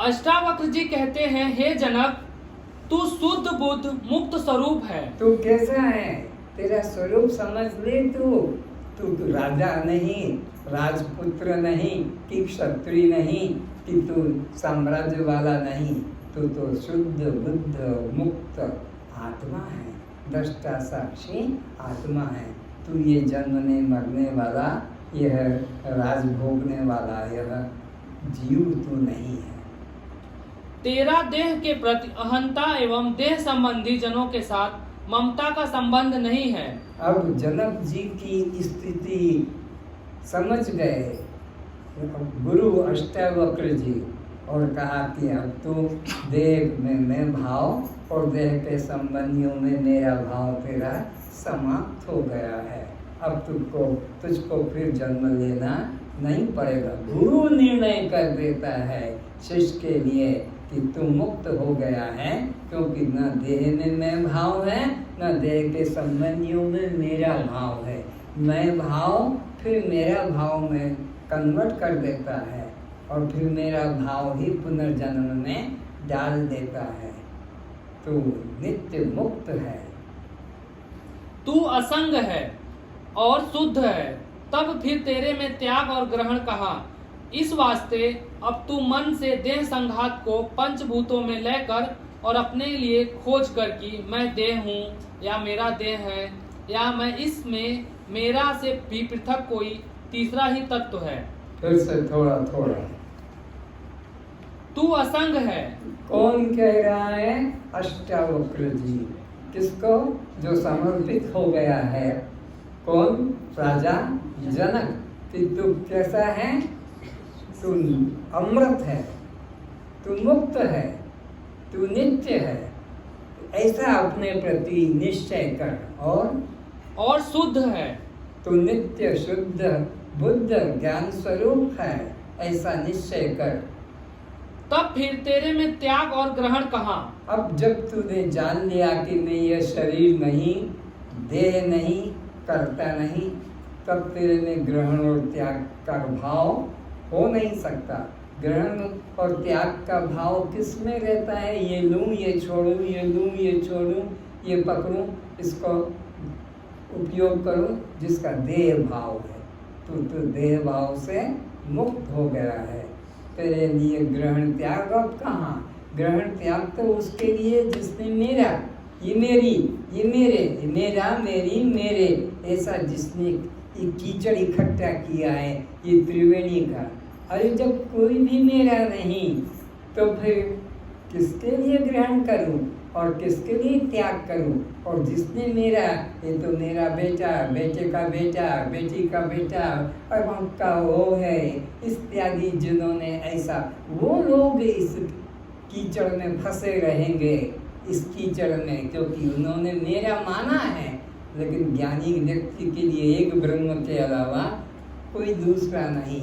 अष्टावक्र जी कहते हैं, हे जनक, तू शुद्ध बुद्ध मुक्त स्वरूप है। तू कैसा है? तेरा स्वरूप समझ ले। तू राजा नहीं, राजपुत्र नहीं, कि क्षत्रिय नहीं, कि तू साम्राज्य वाला नहीं। तू तो शुद्ध बुद्ध मुक्त आत्मा है, दृष्टा साक्षी आत्मा है। तू ये जन्मने मरने वाला, यह राज भोगने वाला यह जीव तू नहीं है। तेरा देह के प्रति अहंता एवं देह संबंधी जनों के साथ ममता का संबंध नहीं है। अब जनक जी की स्थिति समझ गए गुरु अष्टावक्र जी, और कहा कि अब तो देह में मैं भाव और देह के संबंधियों में मेरा भाव तेरा समाप्त हो गया है। अब तुझको फिर जन्म लेना नहीं पड़ेगा। गुरु निर्णय कर देता है शिष्य के लिए कि तू मुक्त हो गया है, क्योंकि न देह में मैं भाव है, न देह के संबंधियों में मेरा भाव है। मैं भाव फिर मेरा भाव में कन्वर्ट कर देता है और फिर मेरा भाव ही पुनर्जन्म में डाल देता है। तू नित्य मुक्त है। तू असंग है और शुद्ध है, तब फिर तेरे में त्याग और ग्रहण कहाँ? इस वास्ते अब तू मन से देह संघात को पंचभूतों में लेकर और अपने लिए खोज कर कि मैं देह हूँ या मेरा देह है या मैं इसमें मेरा से भी पृथक कोई तीसरा ही तत्व है। फिर से थोड़ा थोड़ा। तू असंग है। कौन कह रहा है? अष्टावक्र जी। किसको? जो समर्पित हो गया है। कौन? राजा जनक। कि तू कैसा है? तू अमृत है, तू मुक्त है, तू नित्य है, ऐसा अपने प्रति निश्चय कर। और शुद्ध है। तू नित्य शुद्ध बुद्ध ज्ञान स्वरूप है, ऐसा निश्चय कर। तब फिर तेरे में त्याग और ग्रहण कहाँ? अब जब तूने जान लिया कि मैं यह शरीर नहीं, देह नहीं, करता नहीं, तब तेरे में ग्रहण और त्याग का भाव हो नहीं सकता। ग्रहण और त्याग का भाव किस में रहता है? ये लूँ, ये छोड़ूँ, ये लूँ, ये छोड़ूँ, ये पकड़ूँ, इसको उपयोग करूँ, जिसका देह भाव है। तो देह भाव से मुक्त हो गया है। तेरे लिए ग्रहण त्याग अब कहाँ? ग्रहण त्याग तो उसके लिए जिसने मेरा, ये मेरी, ये मेरे, ये मेरा, मेरी, मेरे, ऐसा जिसने ये कीचड़ इकट्ठा किया है, ये त्रिवेणी का। अरे जब कोई भी मेरा नहीं, तो फिर किसके लिए ग्रहण करूं और किसके लिए त्याग करूं? और जिसने मेरा, ये तो मेरा बेटा, बेटे का बेटा, बेटी का बेटा, और उनका वो है, इत्यादि जिन्होंने ऐसा, वो लोग इस कीचड़ में फंसे रहेंगे, इस कीचड़ में, क्योंकि उन्होंने मेरा माना है। लेकिन ज्ञानी व्यक्ति के लिए एक ब्रह्म के अलावा कोई दूसरा नहीं।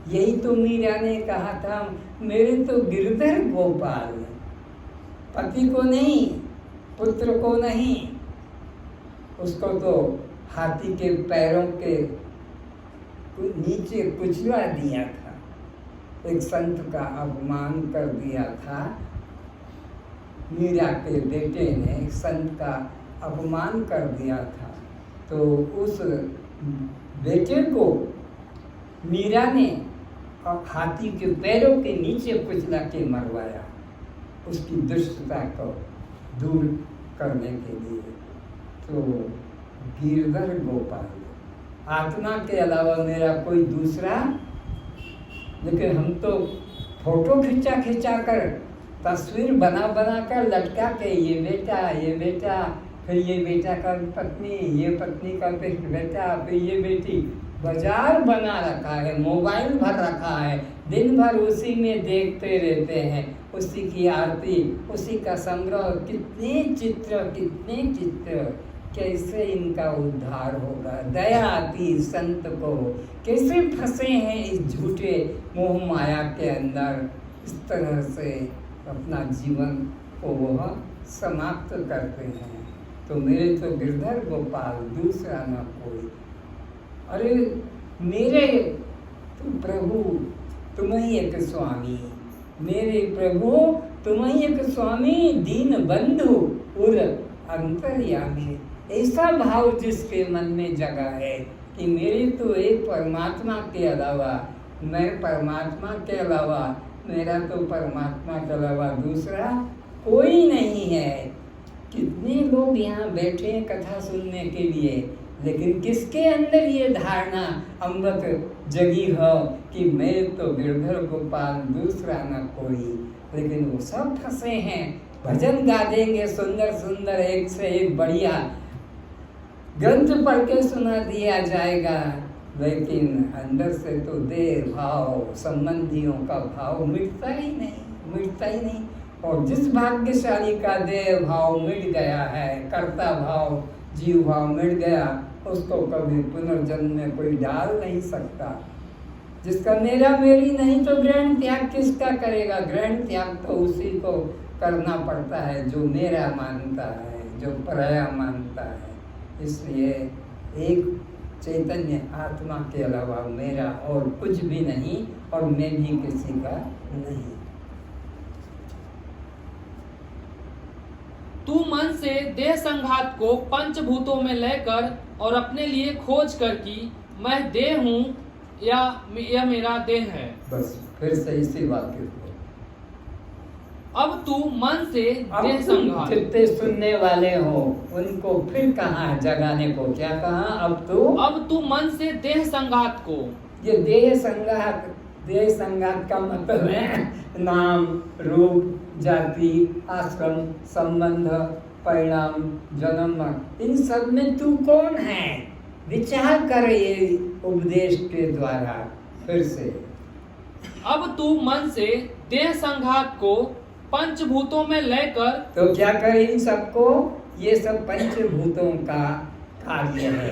यही तो मीरा ने कहा था, मेरे तो गिरधर गोपाल, पति को नहीं, पुत्र को नहीं, उसको तो हाथी के पैरों के नीचे कुचला दिया था, एक संत का अपमान कर दिया था। मीरा के बेटे ने एक संत का अपमान कर दिया था, तो उस बेटे को मीरा ने हाथी के पैरों के नीचे कुचला के मरवाया। उसकी दुष्टता को दूर करने के लिए। तो गिरधर गोपाल आत्मा के अलावा मेरा कोई दूसरा, लेकिन हम तो फोटो खिंचा खिंचा कर, तस्वीर बना बना कर लटका के, ये बेटा, फिर ये बेटा का पत्नी, ये पत्नी का फिर बेटा, फिर ये बेटी, बाजार बना रखा है, मोबाइल भर रखा है, दिन भर उसी में देखते रहते हैं, उसी की आरती, उसी का संग्रह। कितने चित्र, कैसे इनका उद्धार होगा? दया आती संत को, कैसे फंसे हैं इस झूठे मोह माया के अंदर, इस तरह से अपना जीवन को वह समाप्त करते हैं। तो मेरे तो गिरधर गोपाल, दूसरा न कोई। अरे मेरे तुम प्रभु, तुम ही एक स्वामी, मेरे प्रभु तुम ही एक स्वामी, दीन बंधु उर अंतर्यामी। ऐसा भाव जिसके मन में जगा है कि मेरे तो एक परमात्मा के अलावा, मैं परमात्मा के अलावा, मेरा तो परमात्मा के अलावा दूसरा कोई नहीं है। कितने लोग यहाँ बैठे हैं कथा सुनने के लिए, लेकिन किसके अंदर ये धारणा अमृत जगी हो कि मैं तो गिरधर गोपाल, दूसरा न कोई। लेकिन वो सब फंसे हैं। भजन गा देंगे सुंदर सुंदर, एक से एक बढ़िया, ग्रंथ पढ़ के सुना दिया जाएगा, लेकिन अंदर से तो देह भाव, संबंधियों का भाव मिटता ही नहीं। और जिस भाग्यशाली का देह भाव मिट गया है, कर्ता भाव, जीव भाव मिट गया, उसको कभी पुनर्जन्म में कोई डाल नहीं सकता। जिसका मेरा मेरी नहीं तो ग्रहण त्याग किसका करेगा? ग्रहण त्याग तो उसी को करना पड़ता है जो मेरा मानता है, जो पराया मानता है। इसलिए एक चैतन्य आत्मा के अलावा मेरा और कुछ भी नहीं, और मैं भी किसी का नहीं। तू मन से देह संघात को पंचभूतों में लेकर और अपने लिए खोज कर कि मैं देह हूँ या यह मेरा देह है। बस फिर से इसी वाक्य को, अब तू मन से देह संघात, जितने सुनने वाले हो उनको फिर कहा जगाने को, क्या कहा? अब तू मन से देह संघात को। ये देह संघात का मतलब है नाम, रूप, जाति, आश्रम, संबंध, परिणाम, जन्म, इन सब में तू कौन है? विचार कर ये उपदेश के द्वारा। फिर से, अब तू मन से देह संघात को पंचभूतों में लेकर, तो क्या करे इन सबको? ये सब पंचभूतों का कार्य है।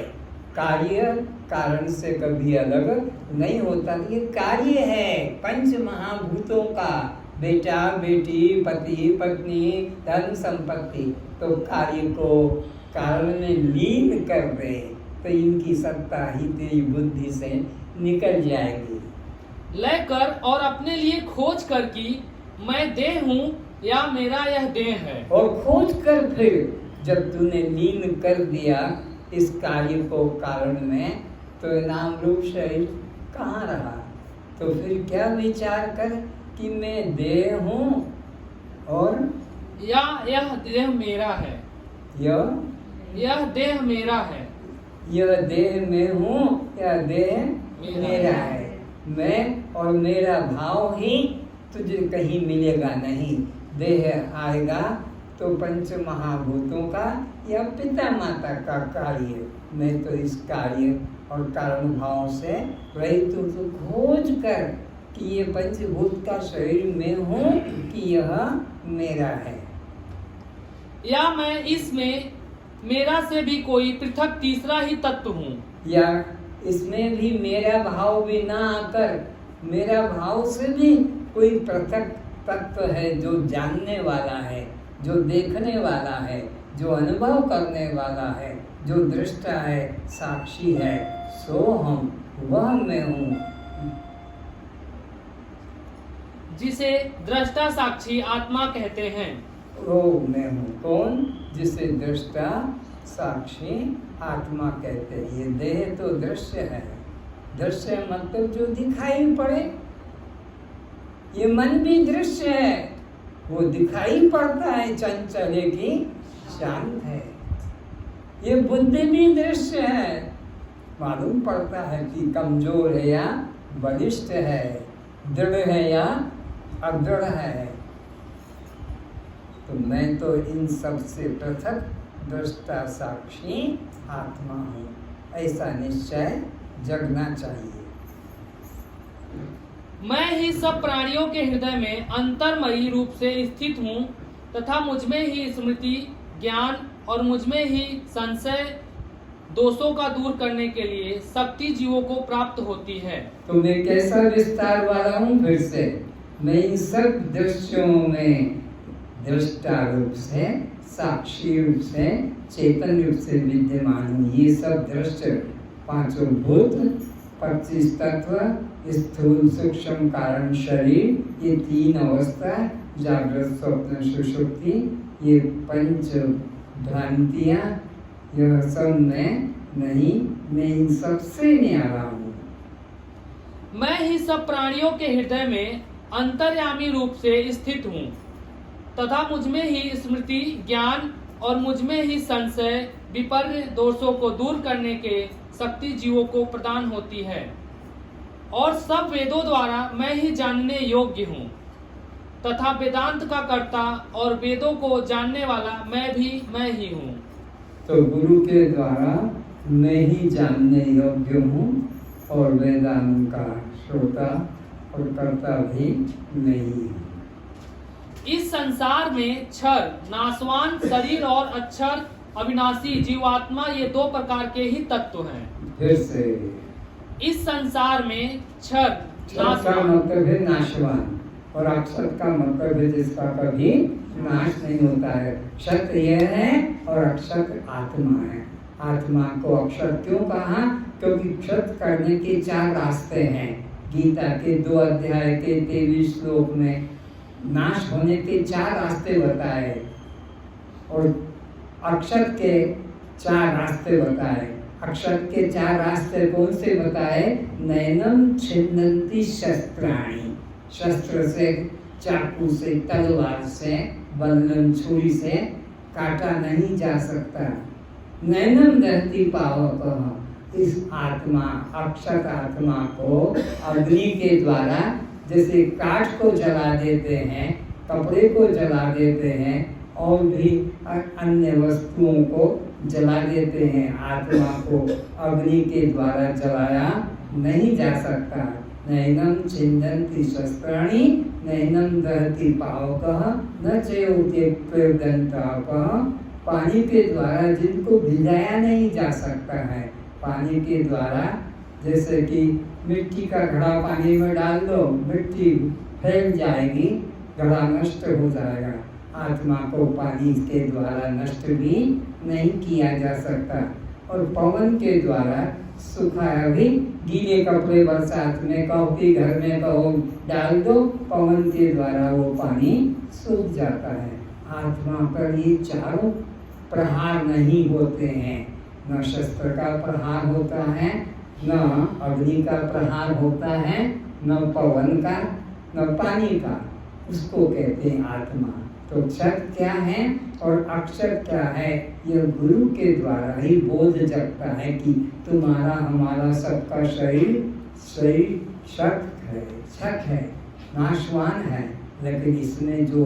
कार्य कारण से कभी अलग नहीं होता, ये कार्य है पंच महाभूतों का। बेटा बेटी, पति पत्नी, धन संपत्ति, तो कार्य को कारण में लीन कर दे तो इनकी सत्ता ही तेरी बुद्धि से निकल जाएगी। लेकर और अपने लिए खोज कर कि मैं देह हूँ या मेरा यह देह है। और खोज कर फिर जब तूने लीन कर दिया इस कार्य को कारण में, तो नाम रूप शरीर कहाँ रहा? तो फिर क्या विचार कर कि मैं देह हूँ और या यह देह मेरा है, यह देह मेरा है, यह देह में हूँ या देह मेरा है। मैं और मेरा भाव ही तुझे कहीं मिलेगा नहीं। देह आएगा तो पंच महाभूतों का या पिता माता का कार्य। मैं तो इस कार्य और कारण भाव से रहित हूँ। तो खोज कर कि ये पंचभूत का शरीर में हूँ कि यह मेरा है, या मैं इसमें मेरा से भी कोई पृथक तीसरा ही तत्व हूँ, या इसमें भी मेरा भाव भी ना आकर मेरा भाव से भी कोई पृथक तत्व है जो जानने वाला है, जो देखने वाला है, जो अनुभव करने वाला है, जो दृष्टा है, साक्षी है। सो हम, वह मैं हूँ, जिसे दृष्टा साक्षी आत्मा कहते हैं। वो मैं हूँ कौन? जिसे दृष्टा साक्षी आत्मा कहते हैं। ये देह तो दृश्य है। दृश्य मतलब जो दिखाई पड़े। ये मन भी दृश्य है, वो दिखाई पड़ता है चंचल है कि शांत है। ये बुद्धिमान दृश्य है, मालूम पड़ता है कि कमजोर है या बलिष्ठ है, दृढ़ है या अदृढ़ है। तो मैं तो इन सब से पृथक दृष्टा साक्षी आत्मा हूँ, ऐसा निश्चय जगना चाहिए। मैं ही सब प्राणियों के हृदय में अंतर्मयी रूप से स्थित हूँ तथा मुझमें ही स्मृति, ज्ञान और मुझमें ही संशय दोषों का दूर करने के लिए शक्ति जीवों को प्राप्त होती है। तो मैं कैसा विस्तार वाला हूँ? फिर से मैं इन सब दृश्यों में दृष्टा रूप से, साक्षी रूप से, चेतन रूप से विद्यमान हूँ। ये सब दृश्य पांचों भूत, 25 तत्व, स्थूल सूक्ष्म कारण शरीर, ये 3 अवस्था, जागृत स्वप्न सुषुप्ति, ये 5 भ्रांतियां, यह सब मैं इन सब से न्यारा हूँ। मैं ही सब प्राणियों के हृदय में अंतर्यामी रूप से स्थित हूँ तथा मुझमें ही स्मृति, ज्ञान और मुझमें ही संशय विपर्य दोषों को दूर करने के शक्ति जीवों को प्रदान होती है। और सब वेदों द्वारा मैं ही जानने योग्य हूँ तथा वेदांत का कर्ता और वेदों को जानने वाला मैं ही हूँ। तो गुरु के द्वारा मैं ही जानने योग्य हूँ और वेदांत का श्रोता और कर्ता भी मैं ही हूँ। इस संसार में क्षर, नाशवान शरीर और अक्षर, अविनाशी जीवात्मा, ये 2 प्रकार के ही तत्व हैं। फिर से इस संसार में क्षर का मतलब है नाशवान और अक्षर का मतलब है जिसका कभी नाश नहीं होता है। क्षत यह है और अक्षत आत्मा है। आत्मा को अक्षर क्यों कहा? क्योंकि क्षत करने के 4 रास्ते हैं। गीता के 2 अध्याय के 23 श्लोक में नाश होने के 4 रास्ते बताए और अक्षत के 4 रास्ते बताए। अक्षत के 4 रास्ते कौन से बताए? नैनम छिन्नन्ति शस्त्राणि, शस्त्र से, चाकू से, तलवार से, बल्लम छुरी से काटा नहीं जा सकता। नैनम दहति पावक, इस आत्मा, अक्षत आत्मा को अग्नि के द्वारा जैसे काठ को जला देते हैं, कपड़े को जला देते हैं और भी अन्य वस्तुओं को जला देते हैं, आत्मा को अग्नि के द्वारा जलाया नहीं जा सकता। नैनम छिन्दन्ति शस्त्राणि नैनम दहति पावकः न चेयोते प्रेदन्तापः, पानी के द्वारा जिनको भिजाया नहीं जा सकता है, पानी के द्वारा जैसे कि मिट्टी का घड़ा पानी में डाल दो, मिट्टी फैल जाएगी, घड़ा नष्ट हो जाएगा। आत्मा को पानी के द्वारा नष्ट भी नहीं किया जा सकता। और पवन के द्वारा सुखाया भी, गीले कपड़े बरसात में कहो कि घर में कहो डाल दो, पवन के द्वारा वो पानी सूख जाता है। आत्मा पर ये 4 प्रहार नहीं होते हैं, न शस्त्र का प्रहार होता है, न अग्नि का प्रहार होता है, न पवन का, न पानी का, उसको कहते हैं आत्मा। तो क्षत क्या है और अक्षर क्या है, यह गुरु के द्वारा ही बोध जगता है कि तुम्हारा हमारा सबका शरीर क्षत है, नाशवान है, लेकिन इसमें जो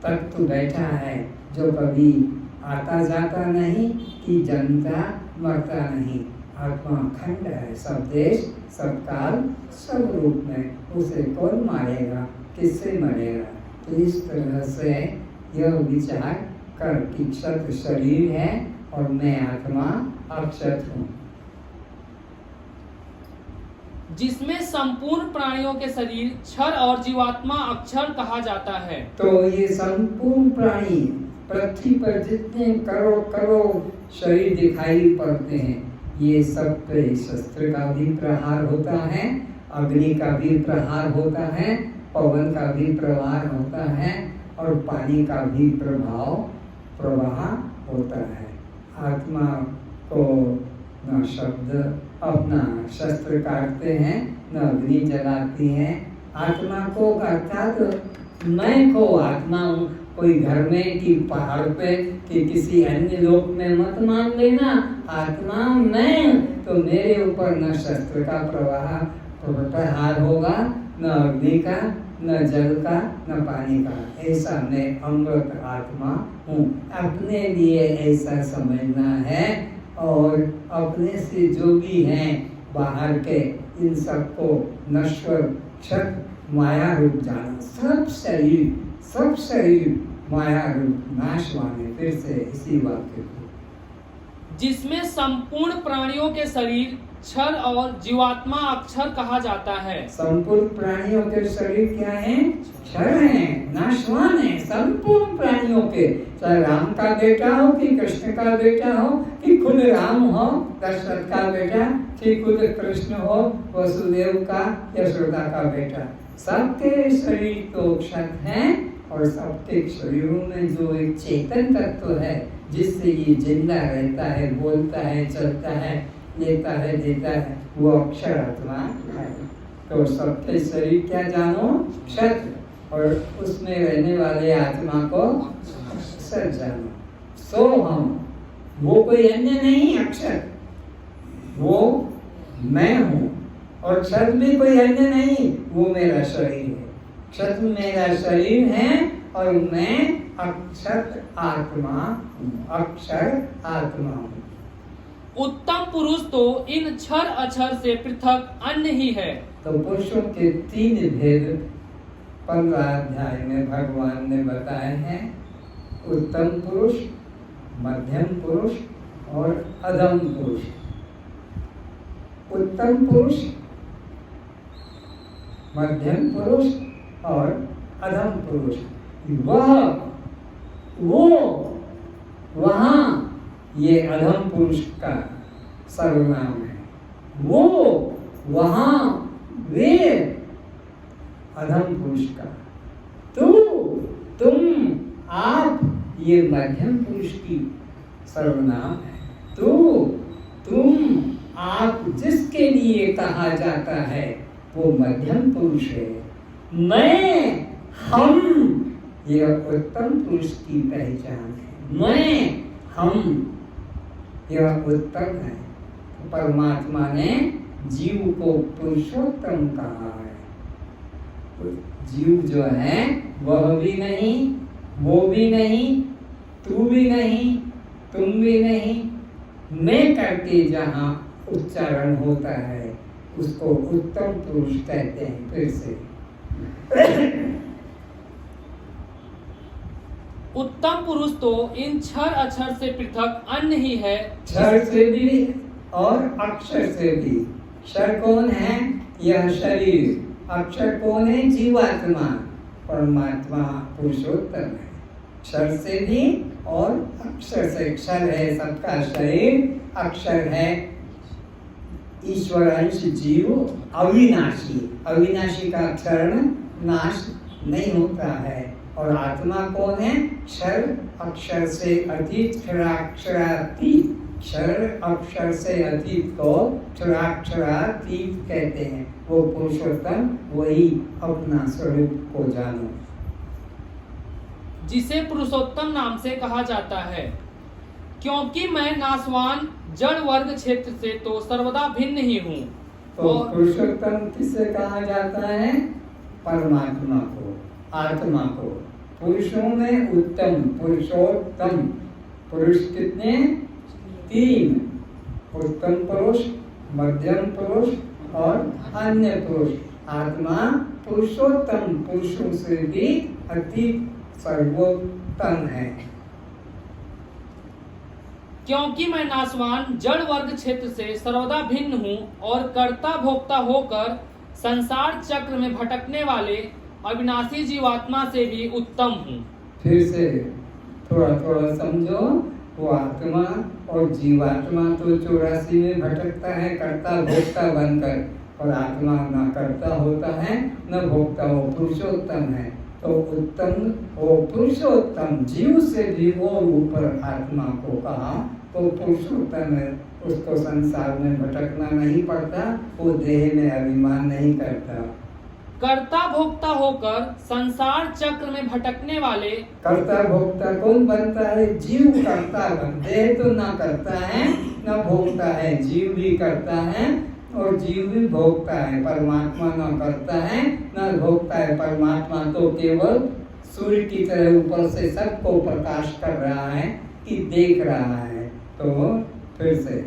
तत्व बैठा है, जो कभी आता जाता नहीं, कि जन्मता मरता नहीं, आत्मा अखंड है, सब देश सब काल सब रूप में, उसे कौन मारेगा, किससे मरेगा। तो इस तरह से यह विचार कर कि क्षत शरीर है और मैं आत्मा अक्षत हूँ, जिसमें संपूर्ण प्राणियों के शरीर क्षर और जीवात्मा अक्षर कहा जाता है। तो ये संपूर्ण प्राणी पृथ्वी पर जितने करोड़ शरीर दिखाई पड़ते हैं, ये सब पे शस्त्र का भी प्रहार होता है, अग्नि का भी प्रहार होता है, पवन का भी प्रहार होता है और पानी का भी प्रवाह होता है। आत्मा को न शब्द अपना शस्त्र काटते हैं, न अग्नि जलाती है। आत्मा को अर्थात मैं को आत्मा हूँ। कोई घर में कि पहाड़ पे कि किसी अन्य लोक में मत मान लेना। आत्मा मैं, तो मेरे ऊपर न शस्त्र का प्रहार होगा, न अग्नि का, न जल का, न पानी का। ऐसा मैं अमृत आत्मा हूँ। अपने लिए ऐसा समझना है और अपने से जो भी हैं बाहर के, इन सबको नश्वर क्षत माया रूप जाना। सब शरीर माया रूप नाशवान है। फिर से इसी वाक्य को, जिसमें संपूर्ण प्राणियों के शरीर क्षर और जीवात्मा अक्षर कहा जाता है। संपूर्ण प्राणियों के शरीर क्या है? क्षर है, नाशवान है। संपूर्ण प्राणियों के, चाहे राम का बेटा हो कि कृष्ण का बेटा हो कि खुद राम हो दशरथ का बेटा कि खुद कृष्ण हो वसुदेव का यशोदा का बेटा, सबके शरीर तो क्षर हैं। और सबके शरीरों में जो एक चेतन तत्व है जिससे ये जिंदा रहता है, बोलता है, चलता है, लेता है, देता है, वो अक्षर आत्मा है। तो सबके शरीर क्या जानो? क्षर। और उसमें रहने वाले आत्मा को अक्षर जानो। सो हम, वो कोई अन्य नहीं, अक्षर वो मैं हूँ। और क्षर भी कोई अन्य नहीं, वो मेरा शरीर है। क्षर मेरा शरीर है और मैं अक्षर आत्मा हूँ। अक्षर आत्मा हूँ। उत्तम पुरुष तो इन क्षर अक्षर से पृथक अन्य ही है। तो पुरुषों के 3 भेद 15 अध्याय में भगवान ने बताए हैं। उत्तम पुरुष, मध्यम पुरुष और अधम पुरुष। उत्तम पुरुष, मध्यम पुरुष और अधम पुरुष, वहाँ ये अधम पुरुष का सर्वनाम है। वो वहाँ वे अधम पुरुष का। तुम आप ये मध्यम पुरुष की सर्वनाम है। तुम आप जिसके लिए कहा जाता है वो मध्यम पुरुष है। मैं, हम, यह उत्तम पुरुष की पहचान है। मैं, हम, यह उत्तम है। परमात्मा ने जीव को पुरुषोत्तम कहा है। जीव जो है वह भी नहीं, वो भी नहीं, तू भी नहीं, तुम भी नहीं, मैं करके जहाँ उच्चारण होता है उसको उत्तम पुरुष कहते हैं। फिर से उत्तम पुरुष तो इन क्षर अक्षर से पृथक अन्य ही है। क्षर से भी और अक्षर से भी। क्षर कौन है? यह शरीर। अक्षर कौन है? जीवात्मा। परमात्मा पुरुषोत्तम है। क्षर से भी और अक्षर से। क्षर है सबका शरीर, अक्षर है ईश्वर अंश जीव, अविनाशी। अविनाशी का क्षरण नाश नहीं होता है। और आत्मा कौन है? क्षर अक्षर से अतीत, क्षराक्षरातीत। क्षर अक्षर से अतीत को क्षराक्षरातीत कहते हैं। वो पुरुषोत्तम, वही अपना स्वरूप को जानो, जिसे पुरुषोत्तम नाम से कहा जाता है। क्योंकि मैं नाशवान जड़ वर्ग क्षेत्र से तो सर्वदा भिन्न ही हूँ। तो पुरुषोत्तम किसे कहा जाता है? परमात्मा को, आत्मा को। पुरुषों में उत्तम, पुरुषोत्तम। पुरुष कितने? 3। उत्तम पुरुष, मध्यम पुरुष और अन्य पुरुष। आत्मा पुरुषोत्तम, पुरुषों से भी अतीत सर्वोत्तम है। क्योंकि मैं नाशवान जड़ वर्ग क्षेत्र से सर्वदा भिन्न हूँ और कर्ता भोक्ता होकर संसार चक्र में भटकने वाले अविनाशी जीवात्मा से भी उत्तम हूँ। फिर से थोड़ा थोड़ा समझो। वो आत्मा और जीवात्मा तो 84 में भटकता है कर्ता भोक्ता बनकर, और आत्मा न कर्ता होता है न भोक्ता, वो पुरुषोत्तम है। तो उत्तम, वो पुरुषोत्तम, जीव से भी वो ऊपर आत्मा को कहा तो पुरुषोत्तम है। उसको संसार में भटकना नहीं पड़ता, वो देह में अभिमान नहीं करता। कर्ता भोक्ता होकर संसार चक्र में भटकने वाले। कर्ता भोक्ता कौन बनता है? जीव कर्ता बनते हैं, तो ना करता है ना भोगता है, जीव भी करता है और जीव भी भोगता है। परमात्मा ना करता है ना भोगता है। परमात्मा तो केवल सूर्य की तरह ऊपर से सबको प्रकाश कर रहा है कि देख रहा है। तो फिर से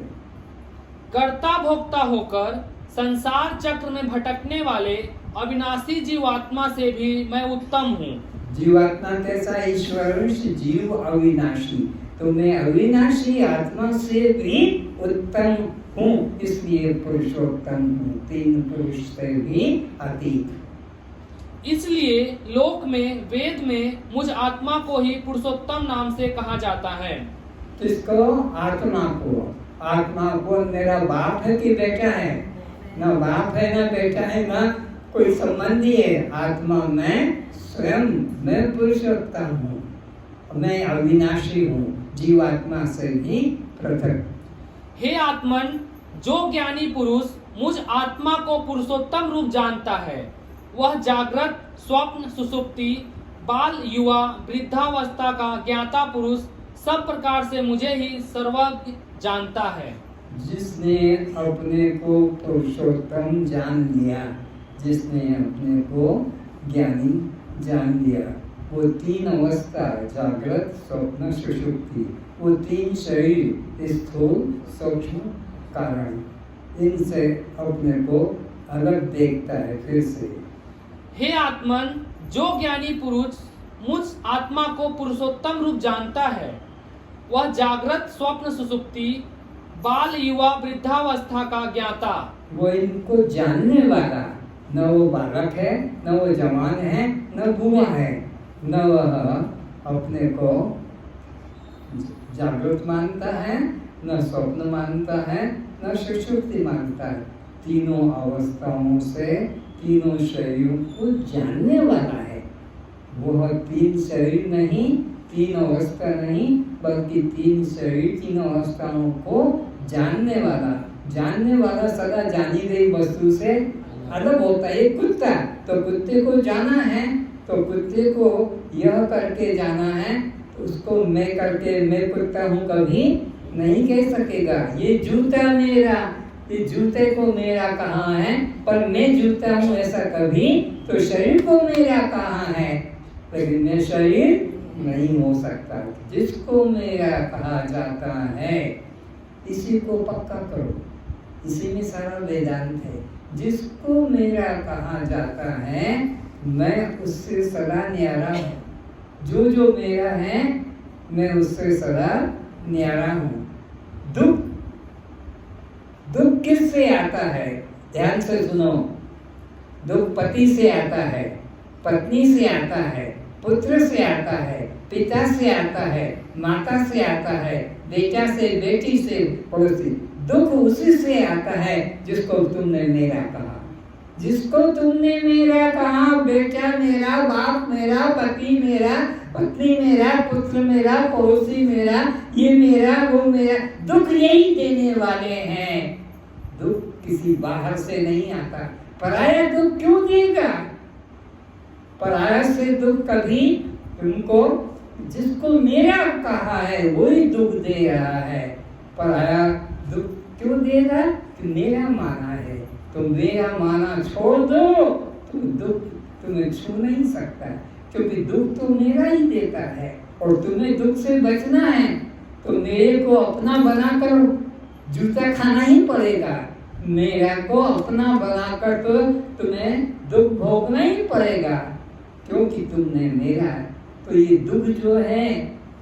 कर्ता भोक्ता होकर संसार चक्र में भटकने वाले अविनाशी जीवात्मा से भी मैं उत्तम हूँ। जीवात्मा कैसा? ईश्वर जीव अविनाशी, तो मैं अविनाशी आत्मा से भी उत्तम हूँ, इसलिए पुरुषोत्तम हूँ, तीन पुरुष से भी अतीत। इसलिए लोक में वेद में मुझ आत्मा को ही पुरुषोत्तम नाम से कहा जाता है। किसको? आत्मा को। आत्मा को मेरा बाप है कि बेटा है? ना बाप है ना बेटा है ना कोई संबंधी है। आत्मा में स्वयं मैं पुरुषोत्तम हूँ, मैं अविनाशी हूँ, जीवात्मा से भी पृथक। हे आत्मन, जो ज्ञानी पुरुष मुझ आत्मा को पुरुषोत्तम रूप जानता है, वह जागृत, स्वप्न, सुषुप्ति, बाल, युवा, वृद्धावस्था का ज्ञाता पुरुष सब प्रकार से मुझे ही सर्वज्ञ जानता है। जिसने अपने को पुरुषोत्तम जान लिया, जिसने अपने को ज्ञानी जान लिया, वो तीन अवस्था जागृत, स्वप्न, सुषुप्ति, वो तीन शरीर स्थूल, सूक्ष्म, कारण, इनसे अपने को अलग देखता है। फिर से हे आत्मन, जो ज्ञानी पुरुष मुझ आत्मा को पुरुषोत्तम रूप जानता है, वह जागृत, स्वप्न, सुषुप्ति, बाल, युवा, वृद्धावस्था का ज्ञाता। वो इनको जानने वाला, न वो बालक है, न वो जवान है, न बुआ है, न वह अपने को जागृत मानता है, न स्वप्न मानता है, न सुषुप्ति मानता है। तीनों अवस्थाओं से तीनों शरीरों को जानने वाला है। वह तीन शरीर नहीं, तीन अवस्था नहीं, बल्कि तीन शरीर, तीनों अवस्थाओं को जानने वाला। जानने वाला सदा जानी गई वस्तु से अलग होता है। कुत्ता, तो कुत्ते को जाना है, तो कुत्ते को यह करके जाना है, तो उसको मैं करके मैं कुत्ता हूँ कभी नहीं कह सकेगा। ये जूता मेरा, ये जूते को मेरा कहाँ है, पर मैं जूता हूँ ऐसा कभी तो शरीर को मेरा कहाँ है, लेकिन मैं शरीर नहीं हो सकता। जिसको मेरा कहा जाता है, इसी को पक्का करो, इसी में सारा वेदांत है। जिसको मेरा कहा जाता है, मैं उससे सदा न्यारा हूँ। जो जो मेरा है, मैं उससे सदा न्यारा हूँ। दुख, दुख किससे आता है? ध्यान से सुनो। दुख पति से आता है, पत्नी से आता है, पुत्र से आता है, पिता से आता है, माता से आता है, बेटा से, बेटी से, पड़ोसी। दुख उसी से आता है जिसको तुमने मेरा कहा। जिसको तुमने मेरा कहा, बेटा मेरा, बाप मेरा, पति मेरा, पत्नी मेरा, पुत्र मेरा, पड़ोसी मेरा, ये मेरा, वो मेरा, दुख यही देने वाले हैं। दुख किसी बाहर से नहीं आता। पराया दुख क्यों देगा? पराया से दुख कभी तुमको, जिसको मेरा कहा है वही दुख दे रहा है। पराया दुख क्यों देगा? कि मेरा माना है। तो मेरा माना छोड़ दो तो दुख तुम्हें छू नहीं सकता, क्योंकि दुख तो मेरा ही देता है। और तुम्हें दुख से बचना है तो मेरे को अपना बना कर जूता खाना ही पड़ेगा। मेरा को अपना बनाकर तो तुम्हें दुख भोगना ही पड़ेगा, क्योंकि तुमने मेरा। तो ये दुख जो है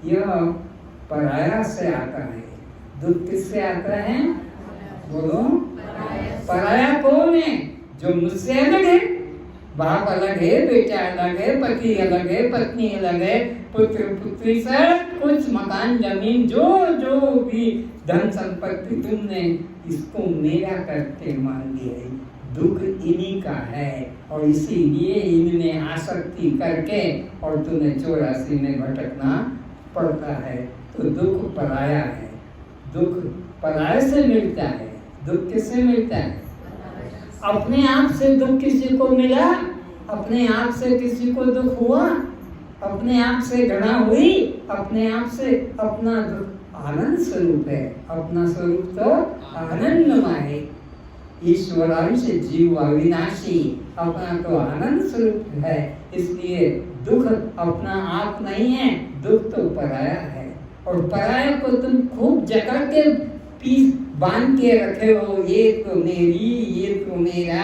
यह पराया से आता है। दुख किससे आता है? बोलो। पराया कौन है? जो मुझसे अलग है। बाप अलग है, बेटा अलग है, पति अलग है, पत्नी अलग है, पुत्र पुत्री, सब कुछ, मकान जमीन, जो जो भी धन संपत्ति तुमने इसको मेरा करके मान लिया है। दुख इन्हीं का है और इसीलिए इनमें आसक्ति करके और तुम्हें 84 में भटकना पड़ता है। तो दुख पराया है। दुख पराये से मिलता है। दुख किससे मिलता है? अपने आप से दुख किसी को मिला अपने आप से किसी को दुख हुआ, अपने आप से घृणा हुई, अपने आप से अपना दुख आनंद स्वरूप है। अपना स्वरूप तो आनंदमय है। ईश्वरांश जीव अविनाशी, अपना तो आनंद स्वरूप है। इसलिए दुख अपना आप नहीं है, दुख तो पराया है। और पराया को तुम खूब जकड़ के पीस बांध के रखे हो, ये तो मेरी, ये तो मेरा,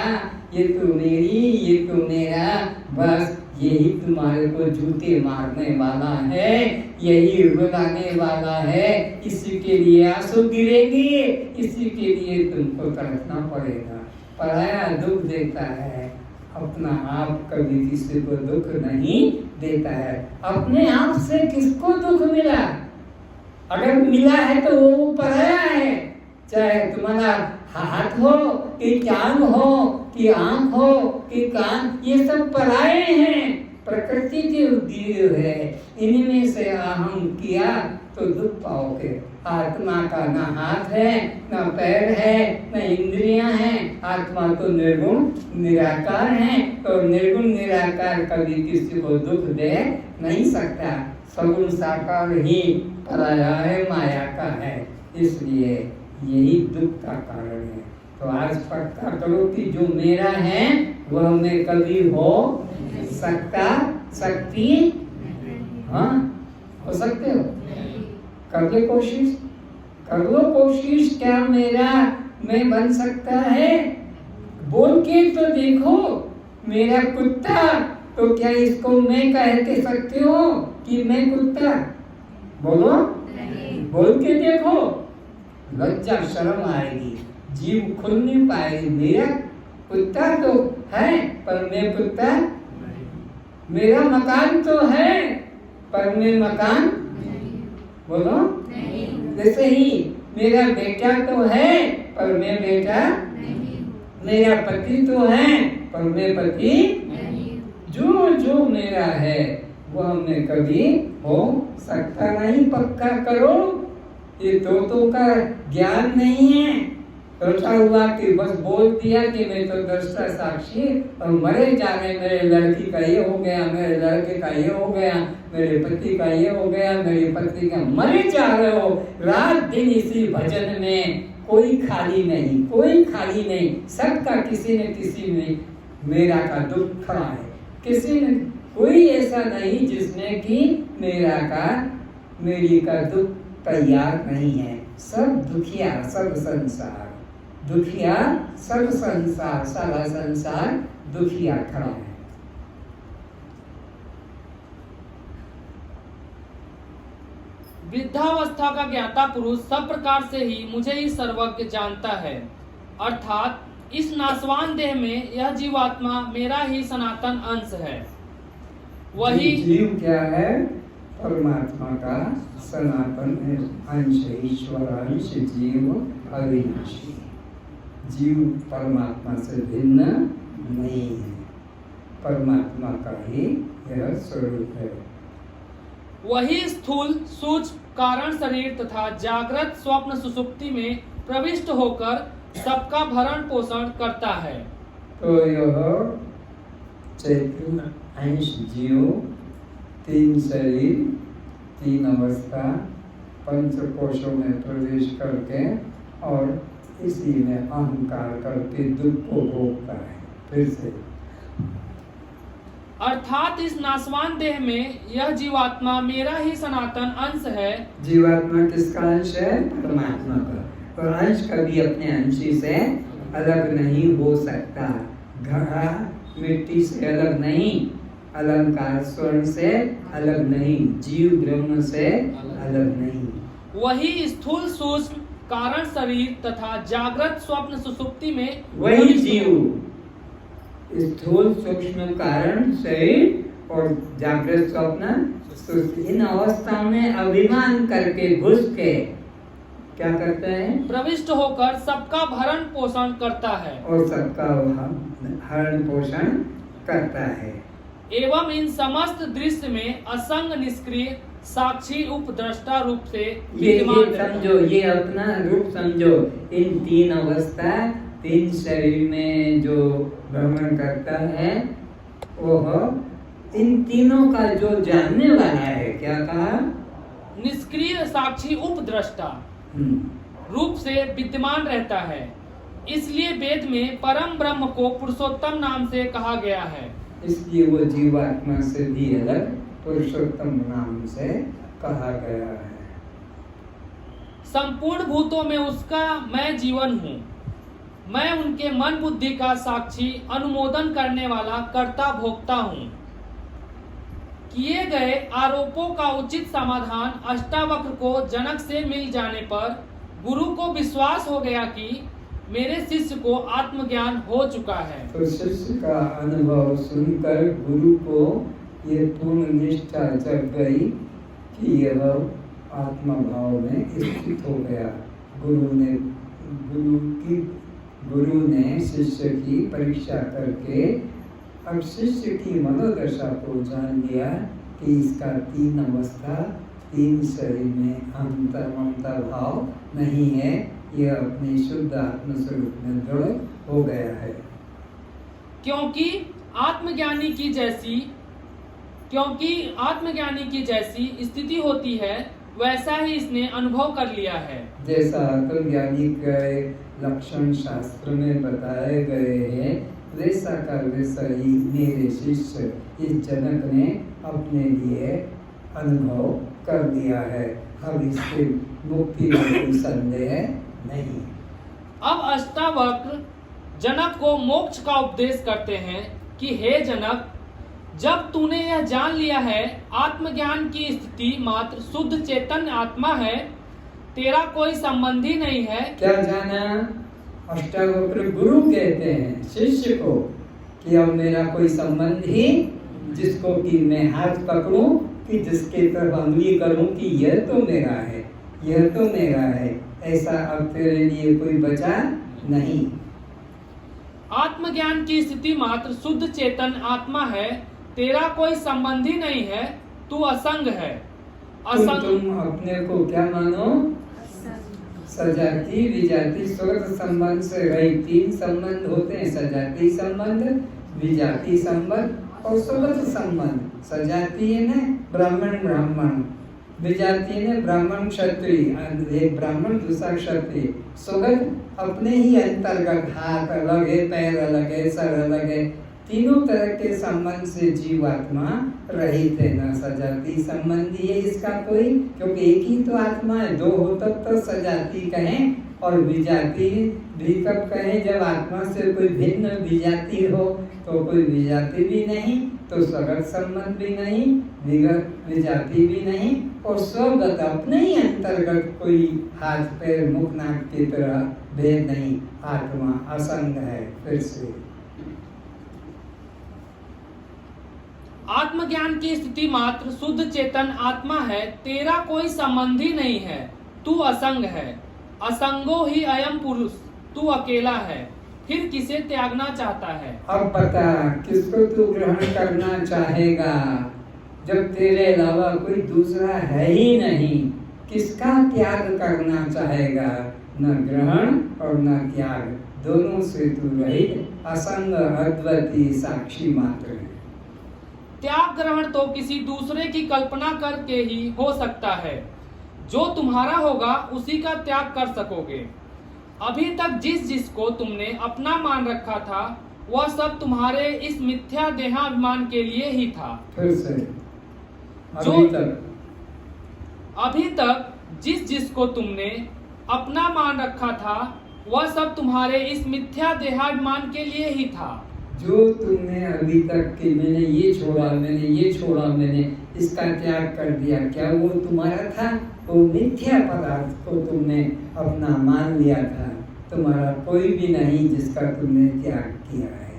ये तो मेरी, ये तो मेरा। बस यही तुम्हारे को जूते मारने वाला है, यही रुलाने वाला है। इसी के लिए आंसू गिरेंगे, इसी के लिए तुमको तड़पना पड़ेगा। पराया दुख देता है, अपना आप कभी किसी को दुख नहीं देता है। अपने आप से किसको दुख मिला? अगर मिला है तो वो पराया है। चाहे तुम्हारा हाथ हो कि टांग हो कि आंख हो कि कान, ये सब पराए हैं, प्रकृति के दिए है। इनमें से अहम किया तो दुख पाओगे। आत्मा का ना हाथ है, ना पैर है, ना इंद्रियां हैं। आत्मा तो निर्गुण निराकार है, और निर्गुण निराकार कभी किसी को दुख दे नहीं सकता। सगुण साकार ही पराया है, माया का है। इसलिए यही दुख का कारण है। तो आज पक्का करो कि जो मेरा है वह मैं कभी हो सकता, सकती, हाँ हो सकते हो? कर ले कोशिश, कर लो कोशिश। क्या मेरा मैं बन सकता है? बोल के तो देखो। मेरा कुत्ता, तो क्या इसको मैं कह के सकते हो कि मैं कुत्ता? बोलो, बोल के देखो, लज्जा शर्म आएगी, जीव खुल नहीं पाएगी। मेरा कुत्ता तो है पर मैं कुत्ता, मेरा मकान तो है पर मैं मकान, बोलो, जैसे ही मेरा बेटा तो है पर मैं बेटा, मेरा पति तो है पर मैं पति, जो जो मेरा है वह मैं कभी हो सकता नहीं। पक्का करो। ये तोतों का ज्ञान नहीं है। सोचा हुआ कि बस बोल दिया कि मैं तो दृष्टा साक्षी, और मरे जा रहे, मेरे लड़की का ये हो गया, मेरे लड़के का ये हो गया, मेरे पति का ये हो गया, मेरी पत्नी का, मरे जा रहे हो रात दिन इसी भजन में। कोई खाली नहीं, कोई खाली नहीं। सबका किसी न किसी में मेरा का दुख खड़ा है। किसी ने, कोई ऐसा नहीं जिसमें कि मेरा का, मेरी का दुख तैयार नहीं है। सब दुखिया, सब संसार दुखिया, सब संसार, सारा संसार दुखिया खड़ा है। वृद्धावस्था का ज्ञाता पुरुष सब प्रकार से ही मुझे ही सर्वज्ञ जानता है। अर्थात इस नाशवान देह में यह जीवात्मा मेरा ही सनातन अंश है। वही जीव क्या है? परमात्मा का सनातन अंश, ईश्वर अंश, जीव अविनाशी। जीव परमात्मा से भिन्न नहीं है, परमात्मा का ही यह स्वरूप है। वही स्थूल सूक्ष्म कारण शरीर तथा जागृत स्वप्न सुषुप्ति में प्रविष्ट होकर सबका भरण पोषण करता है। तो यह चैतन्य अंश जीव, तीन शरीर, तीन अवस्था, पंच कोशों में प्रवेश करके और इसी में अहंकार करके दुख को भोगता है। फिर से अर्थात इस नाशवान देह में यह जीवात्मा मेरा ही सनातन अंश है। जीवात्मा किसका अंश है? परमात्मा का। और अंश कभी अपने अंशी से अलग नहीं हो सकता। घड़ा मिट्टी से अलग नहीं, अलंकार स्वर्ण से अलग नहीं, जीव ब्रह्म से अलग नहीं। वही स्थूल सूक्ष्म कारण शरीर तथा जागृत स्वप्न सुषुप्ति में वही जीव स्थूल सूक्ष्म कारण शरीर और जागृत स्वप्न, इन अवस्थाओं में अभिमान करके घुस के क्या करते हैं? प्रविष्ट होकर सबका भरण पोषण करता है और सबका हरण पोषण करता है। एवं इन समस्त दृश्य में असंग निष्क्रिय साक्षी उपद्रष्टा रूप से ये समझो, ये अपना रूप समझो। इन तीन अवस्था, तीन शरीर में जो भ्रमण करता है वह इन तीनों का जो जानने वाला है, क्या कहा? निष्क्रिय साक्षी उपद्रष्टा रूप से विद्यमान रहता है। इसलिए वेद में परम ब्रह्म को पुरुषोत्तम नाम से कहा गया है। इसलिए वो जीवात्मा से भी अलग पुरुषोत्तम नाम से कहा गया है। संपूर्ण भूतों में उसका मैं जीवन हूँ। मैं उनके मन बुद्धि का साक्षी अनुमोदन करने वाला कर्ता भोक्ता हूँ। किए गए आरोपों का उचित समाधान अष्टावक्र को जनक से मिल जाने पर गुरु को विश्वास हो गया कि मेरे शिष्य को आत्मज्ञान हो चुका है। तो शिष्य का अनुभव सुनकर गुरु को ये पूर्ण निष्ठा जग गई कि यह आत्मा भाव में स्थित हो गया। गुरु ने शिष्य की परीक्षा करके अब शिष्य की मनोदशा को जान लिया कि इसका तीन अवस्था, तीन शरीर में अहंता ममता भाव नहीं है। यह अपने शुद्ध आत्मस्वरूप में दृढ़ हो गया है। क्योंकि आत्मज्ञानी की जैसी स्थिति होती है वैसा ही इसने अनुभव कर लिया है। जैसा आत्मज्ञानी के लक्षण शास्त्र में बताए गए हैं, वैसा का वैसा ही मेरे शिष्य इस जनक ने अपने लिए अनुभव कर लिया है। अब इससे मुक्ति में कोई संदेह नहीं। अब अष्टावक्र जनक को मोक्ष का उपदेश करते हैं कि हे जनक, जब तूने यह जान लिया है आत्मज्ञान की स्थिति मात्र शुद्ध चैतन्य आत्मा है, तेरा कोई संबंधी नहीं है। क्या जाना? अष्टावक्र गुरु कहते हैं शिष्य को कि अब मेरा कोई संबंधी, जिसको कि मैं हाथ पकड़ूं, कि जिसके तरफ उंगली करूं कि यह तो मेरा है, यह तो मेरा है, ऐसा अब तेरे लिए कोई बचा नहीं। आत्मज्ञान की स्थिति मात्र शुद्ध चेतन आत्मा है, तेरा कोई संबंधी नहीं है, तू असंग है। तुम अपने को क्या मानो? सजाति विजाति स्वगत संबंध से रहित तीन संबंध होते हैं, सजाति संबंध, विजाति संबंध और स्वगत संबंध। सजाति है ना ब्राह्मण ब्राह्मण, विजाति है ना ब्राह्मण क्षत्रिय, एक ब्राह्मण दूसरा क्षत्रिय। स्वगत अपने ही अंतर्गत, हाथ अलग है, पैर अलग है, सर अलग है, तीनों तरह के संबंध से जीवात्मा रहित है, ना सजाति संबंधी है इसका कोई, क्योंकि एक ही तो आत्मा है। दो हो तब तो सजाति कहें, और विजाति भी कब कहें? जब आत्मा से कोई भिन्न विजाति हो। तो कोई विजाति भी नहीं, तो स्वगत संबंध भी नहीं, विजाति भी नहीं, और स्वगत अपने ही अंतर्गत कोई हाथ पैर मुख नाक की तरह भेद नहीं। आत्मा असंग है। फिर से आत्मज्ञान की स्थिति मात्र शुद्ध चेतन आत्मा है, तेरा कोई संबंधी नहीं है, तू असंग है। असंगो ही अयम पुरुष, तू अकेला है, फिर किसे त्यागना चाहता है? अब बता, किसको तू ग्रहण करना चाहेगा जब तेरे अलावा कोई दूसरा है ही नहीं? किसका त्याग करना चाहेगा? न ग्रहण और न त्याग, दोनों से तू रहित असंग अद्वैती साक्षी मात्र है। त्याग ग्रहण तो किसी दूसरे की कल्पना करके ही हो सकता है। जो तुम्हारा होगा उसी का त्याग कर सकोगे। अभी तक जिसको तुमने अपना मान रखा था वह सब तुम्हारे इस मिथ्या देहाभिमान के लिए ही था। फिर से अभी तक जिसको तुमने अपना मान रखा था वह सब तुम्हारे इस मिथ्या देहाभिमान के लिए ही था। जो तुमने अभी तक कि मैंने ये छोड़ा, मैंने इसका त्याग कर दिया, क्या वो तुम्हारा था? वो मिथ्या पदार्थ को तुमने अपना मान लिया था। तुम्हारा कोई भी नहीं जिसका तुमने त्याग किया है।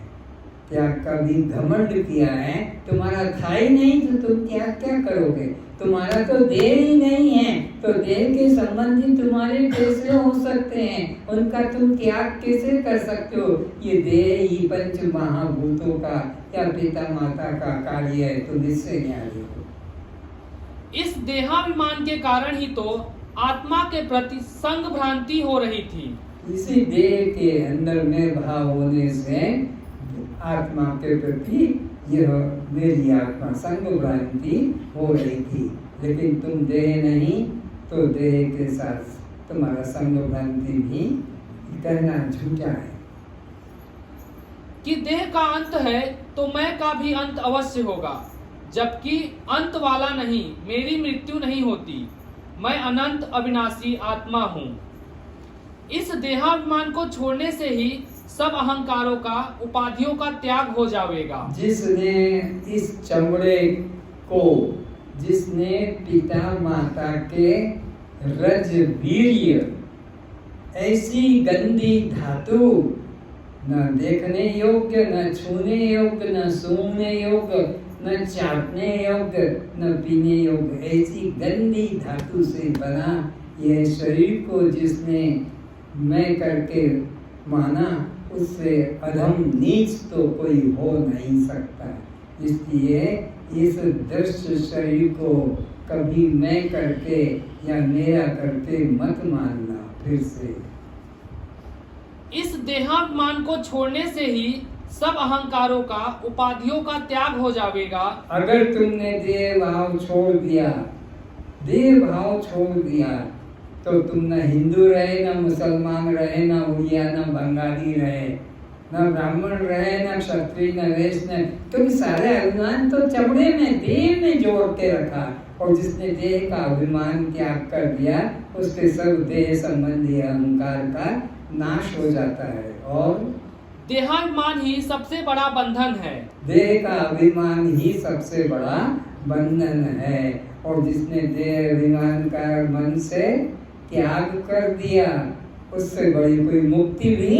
त्याग का भी घमंड किया है, तुम्हारा था ही नहीं तो तुम त्याग क्या करोगे? तुम्हारा तो देह ही नहीं है, तो देह के संबंधी तुम्हारे कैसे हो सकते हैं? उनका तुम त्याग कैसे कर सकते हो? ये देह ही पंच महाभूतों का या पिता माता का कार्य है, तुम इससे न्यारी हो। इस देहाभिमान के कारण ही तो आत्मा के प्रति संग भ्रांति हो रही थी। इसी देह के अंदर में भाव होने से आत्मा के प्रति यह मेरी आत्मा संग भ्रांति हो रही थी, लेकिन तुम देह नहीं तो देह के साथ तुम्हारा संग भ्रांति भी कहना झूठा है। कि देह का अंत है तो मैं का भी अंत अवश्य होगा, जबकि अंत वाला नहीं, मेरी मृत्यु नहीं होती, मैं अनंत अविनाशी आत्मा हूँ। इस देहाभिमान को छोड़ने से ही सब अहंकारों का, उपाधियों का त्याग हो जाएगा। जिसने इस चमड़े को, जिसने पिता माता के रज वीर्य, ऐसी गंदी धातु, न देखने योग्य, न छूने योग्य, न सूंघने योग्य, न चाटने योग्य, न पीने योग्य, ऐसी गंदी धातु से बना यह शरीर को जिसने मैं करके माना, उससे अधम नीच तो कोई हो नहीं सकता। इसलिए इस दृश्य शरीर को कभी मैं करके या मेरा करके मत मानना। फिर से इस देहाभिमान को छोड़ने से ही सब अहंकारों का, उपाधियों का त्याग हो जाएगा। अगर तुमने देह भाव छोड़ दिया, देह भाव छोड़ दिया, तो तुम न हिंदू रहे, न मुसलमान रहे, न उड़िया, न बंगाली रहे, न ब्राह्मण रहे, न क्षत्रिय, न वैश्य, तुम सारे अभिमान तो चमड़े में, देह में जोड़ के रखा। और जिसने देह का अभिमान त्याग कर दिया, उसके सब देह संबंधी अहंकार का नाश हो जाता है। और देहाभिमान ही सबसे बड़ा बंधन है। देह का अभिमान ही सबसे बड़ा बंधन है। और जिसने देह अभिमान का मन से त्याग कर दिया, उससे बड़ी कोई मुक्ति भी,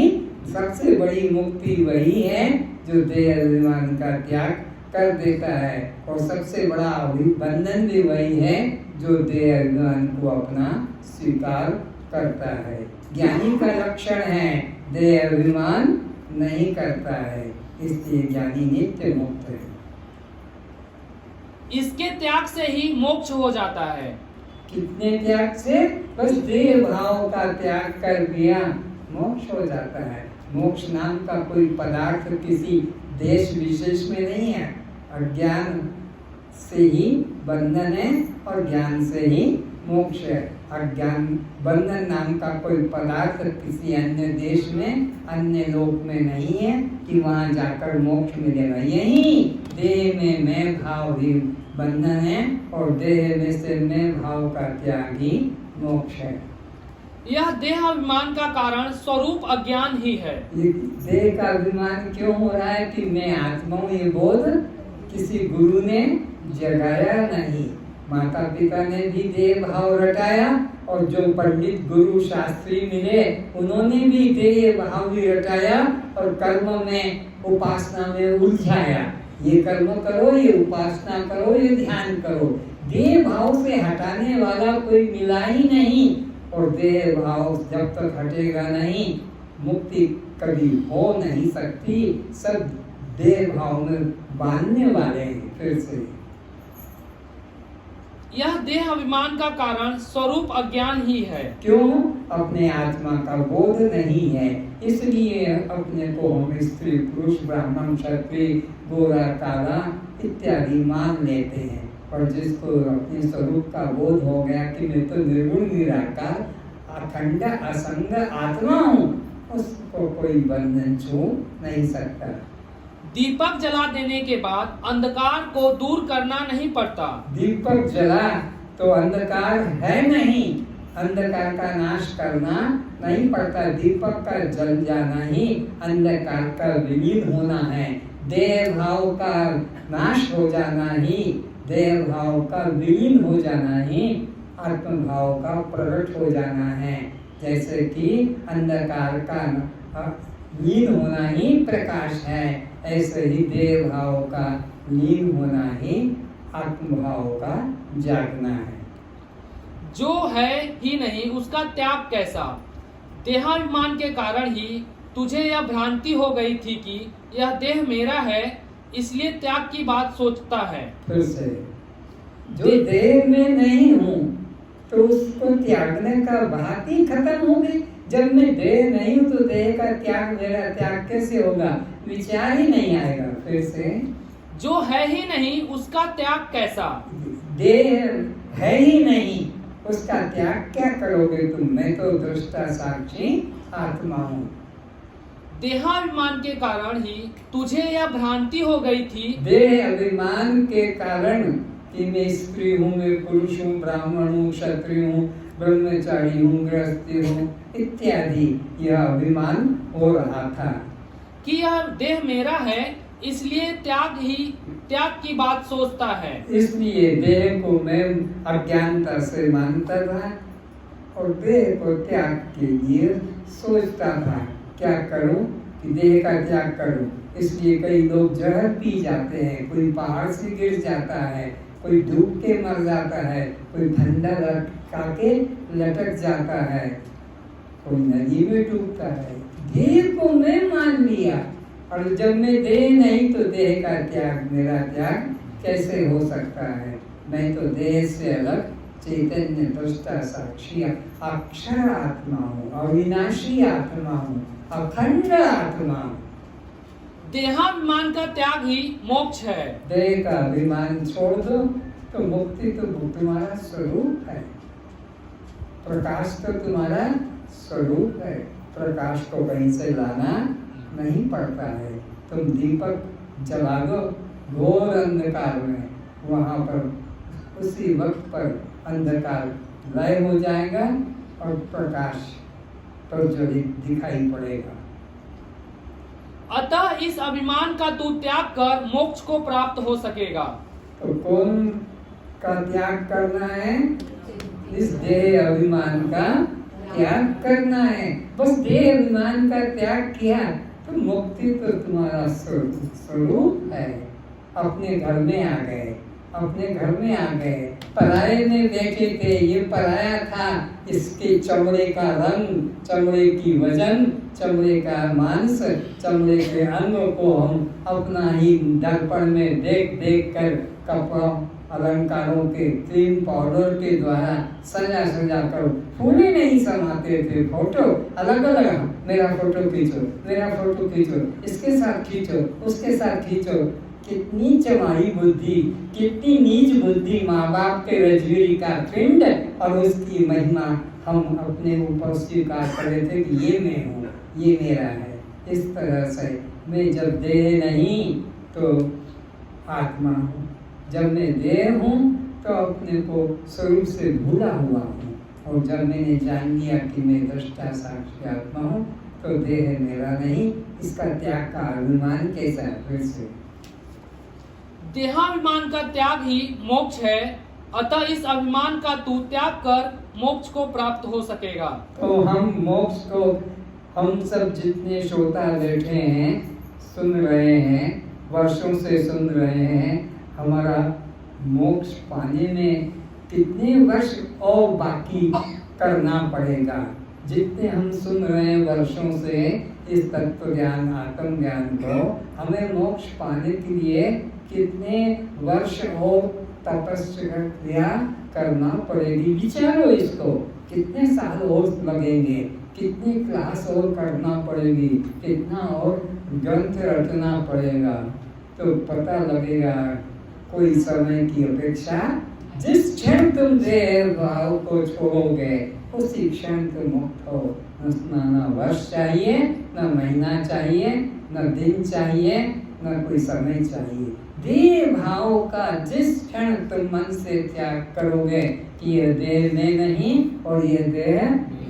सबसे बड़ी मुक्ति वही है जो देह अभिमान का त्याग कर देता है। और सबसे बड़ा बंधन भी वही है जो देह अभिमान को अपना स्वीकार करता है। ज्ञानी का लक्षण है देह अभिमान नहीं करता है, इसलिए ज्ञानी नित्य मुक्त है। इसके त्याग से ही मोक्ष हो जाता है। कितने त्याग से? बस देह भाव का त्याग कर दिया, मोक्ष हो जाता है। मोक्ष नाम का कोई पदार्थ किसी देश विशेष में नहीं है। अज्ञान से ही बंधन है और ज्ञान से ही मोक्ष है। अज्ञान, बंधन नाम का कोई पदार्थ किसी अन्य देश में, अन्य लोक में नहीं है कि वहाँ जाकर मोक्ष मिलेगा। यही देह में मैं भाव ही बंधन है और देह में से मैं भाव का त्याग ही मोक्ष है। यह देह अभिमान का कारण स्वरूप अज्ञान ही है। ये देह का अभिमान क्यों हो रहा है कि मैं आत्मा हूँ, ये बोध किसी गुरु ने जगाया नहीं। माता पिता ने भी देह भाव रटाया और जो पंडित गुरु शास्त्री मिले उन्होंने भी देह भाव ही रटाया और कर्म में, उपासना में उलझाया। ये कर्म करो, ये उपासना करो, ये ध्यान करो। देह भाव से हटाने वाला कोई मिला ही नहीं। और देह भाव जब तक हटेगा नहीं, मुक्ति कभी हो नहीं सकती। सब देह भाव में बांधने वाले हैं। फिर से यह देह अभिमान का कारण स्वरूप अज्ञान ही है। क्यों? अपने आत्मा का बोध नहीं है, इसलिए अपने को हम स्त्री, पुरुष, ब्राह्मण, क्षत्रिय, गोरा, काला इत्यादि मान लेते हैं। और जिसको अपने स्वरूप का बोध हो गया कि मैं तो निर्गुण निराकार अखंड असंग आत्मा हूँ, उसको कोई बंधन छू नहीं सकता। दीपक जला देने के बाद अंधकार को दूर करना नहीं पड़ता। दीपक जला तो अंधकार है नहीं, अंधकार का नाश करना नहीं पड़ता। दीपक का जल जाना ही अंधकार का विलीन होना है। देह भाव का नाश हो जाना ही, देह भाव का विलीन हो जाना ही आत्म भाव का प्रकट हो जाना है। जैसे कि अंधकार का लीन होना ही प्रकाश है, ऐसे ही देह भाव का लीन होना ही आत्म भाव का जागना है। जो है ही नहीं उसका त्याग कैसा? देहाभिमान के कारण ही तुझे यह भ्रांति हो गई थी कि यह देह मेरा है, इसलिए त्याग की बात सोचता है। फिर से जो देह में नहीं हूँ तो उसको त्यागने का बात ही खत्म हो गई। जब मैं देह नहीं हूँ तो देह का त्याग, मेरा त्याग कैसे होगा? विचार ही नहीं आएगा। फिर से जो है ही नहीं उसका त्याग कैसा? देह है ही नहीं, उसका त्याग क्या करोगे तुम? मैं तो दृष्टा साक्षी आत्मा हूँ। देहाभिमान के कारण ही तुझे यह भ्रांति हो गई थी। देह अभिमान के कारण कि मैं स्त्री हूँ, मैं पुरुष हूँ, ब्राह्मण हूँ, क्षत्रिय हूँ, ब्रह्मचारी हूँ, गृहस्थी हूँ इत्यादि यह अभिमान हो रहा था कि यह देह मेरा है, इसलिए त्याग की बात सोचता है। इसलिए देह को मैं अज्ञानता से मानता था और देह को त्याग के लिए सोचता था क्या करूं कि देह का त्याग करूं। इसलिए कई लोग जहर पी जाते हैं, कोई पहाड़ से गिर जाता है, कोई डूब के मर जाता है, कोई ठंडा लटका के लटक जाता है, कोई नदी में डूबता है। देह को मैं मान लिया और जब मैं देह नहीं तो देह का त्याग, मेरा त्याग कैसे हो सकता है? मैं तो देह से अलग चैतन्य दृष्टा साक्षी अक्षर आत्मा हूँ, अविनाशी आत्मा हूँ, अखंड आत्मा हूँ। देहाभिमान का त्याग ही मोक्ष है। देह का अभिमान छोड़ दो तो मुक्ति तो तुम्हारा स्वरूप है, प्रकाश तो तुम्हारा स्वरूप है। प्रकाश को कहीं से लाना नहीं पड़ता है। तुम दीपक जला दो घोर अंधकार में, वहां पर उसी वक्त पर अंधकार लय हो जाएगा और प्रकाश प्रज्वलित दिखाई पड़ेगा। अतः इस अभिमान का तू त्याग कर मोक्ष को प्राप्त हो सकेगा। तो कौन का त्याग करना है? इस देह अभिमान का त्याग करना है। बस देह अभिमान का त्याग किया तो मुक्ति तो तुम्हारा स्वरूप है। अपने घर में आ गए, अपने घर में आ गए। पराये में बैठे थे, ये पराया था, इसके चमड़े का रंग, चमड़े की वजन, चमड़े का मांस, चमड़े के अंग को हम अपना ही दर्पण में देख देख कर कपड़ों अलंकारों के क्रीम पाउडर के द्वारा सजा सजा कर फूले नहीं समाते थे। फोटो अलग अलग, मेरा फोटो खींचो, मेरा फोटो खींचो, इसके साथ खींचो, उसके साथ खींचो। कितनी चमारी बुद्धि, कितनी नीच बुद्धि माँ बाप के रजवीरी का पिंड और उसकी महिमा हम अपने ऊपर स्वीकार कर रहे थे कि ये मैं हूँ, ये मेरा है। इस तरह से मैं जब देह नहीं तो आत्मा हूँ, जब मैं देह हूँ तो अपने को स्वरूप से भूला हुआ हूँ, और जब मैंने जान लिया कि मैं दृष्टा साक्षी आत्मा हूँ तो देह मेरा नहीं। इसका त्याग का अभिमान कैसा है? फिर से देहाभिमान का त्याग ही मोक्ष है। अतः इस अभिमान का तू त्याग कर मोक्ष को प्राप्त हो सकेगा। तो हम मोक्ष को, हम सब जितने श्रोता बैठे हैं, सुन रहे हैं, वर्षों से सुन रहे हैं, हमारा मोक्ष पाने में कितने वर्ष और बाकी करना पड़ेगा? जितने हम सुन रहे हैं वर्षों से इस तत्व ज्ञान, आत्म ज्ञान को, हमें मोक्ष पाने के लिए कितने वर्ष और तपस्या करना पड़ेगी? विचारो इसको, कितने साल और लगेंगे, कितनी क्लास और करना पड़ेगी, कितना और ग्रंथ रटना पड़ेगा, तो पता लगेगा कोई समय की अपेक्षा जिस क्षण तुम देह भाव को छोड़ोगे उसी क्षण तुम मुक्त हो। न वर्ष चाहिए, न महीना चाहिए, न दिन चाहिए, न कोई समय चाहिए। देह भाव का जिस क्षण तुम मन से त्याग करोगे कि यह देह में नहीं और यह देह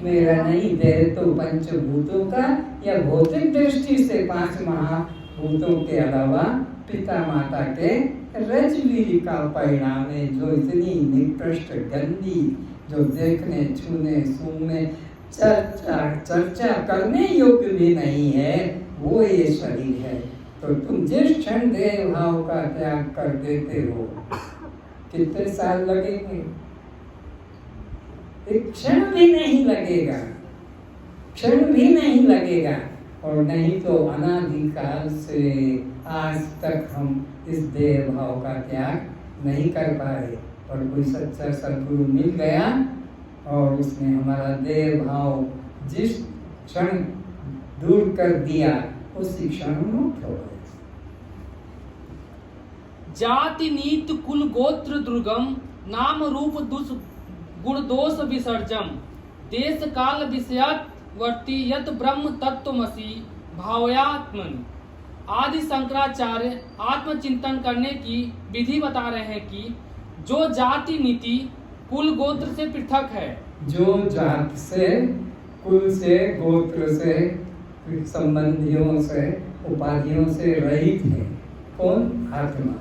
मेरा नहीं। देह तो पंचभूतों का या भौतिक दृष्टि से 5 महाभूतों के अलावा पिता माता के रजवीर का परिणाम है, जो इतनी निकृष्ट गंदी, जो देखने, छूने, सूंघने, चर्चा करने योग्य भी नहीं है, वो ये शरीर है। तो तुम जिस क्षण देह भाव का त्याग कर देते हो, कितने साल लगेंगे? एक क्षण भी नहीं लगेगा, क्षण भी नहीं लगेगा। और नहीं तो अनादिकाल से आज तक हम इस देह भाव का त्याग नहीं कर पाए। और कोई सच्चा सद्गुरु मिल गया और उसने हमारा देह भाव जिस क्षण दूर कर दिया, उसी क्षण मुक्त हो गए। जाति नीत कुल गोत्र दुर्गम नाम रूप गुण दोष विसर्जम देश काल विषयत वर्ती यत ब्रह्म तत्वमसि भावयात्मन। आदि शंकराचार्य आत्मचिंतन करने की विधि बता रहे हैं कि जो जाति नीति कुल गोत्र से पृथक है, जो जात से, कुल से, गोत्र से, संबंधियों से, उपाधियों से रहित है। कौन? आत्मा।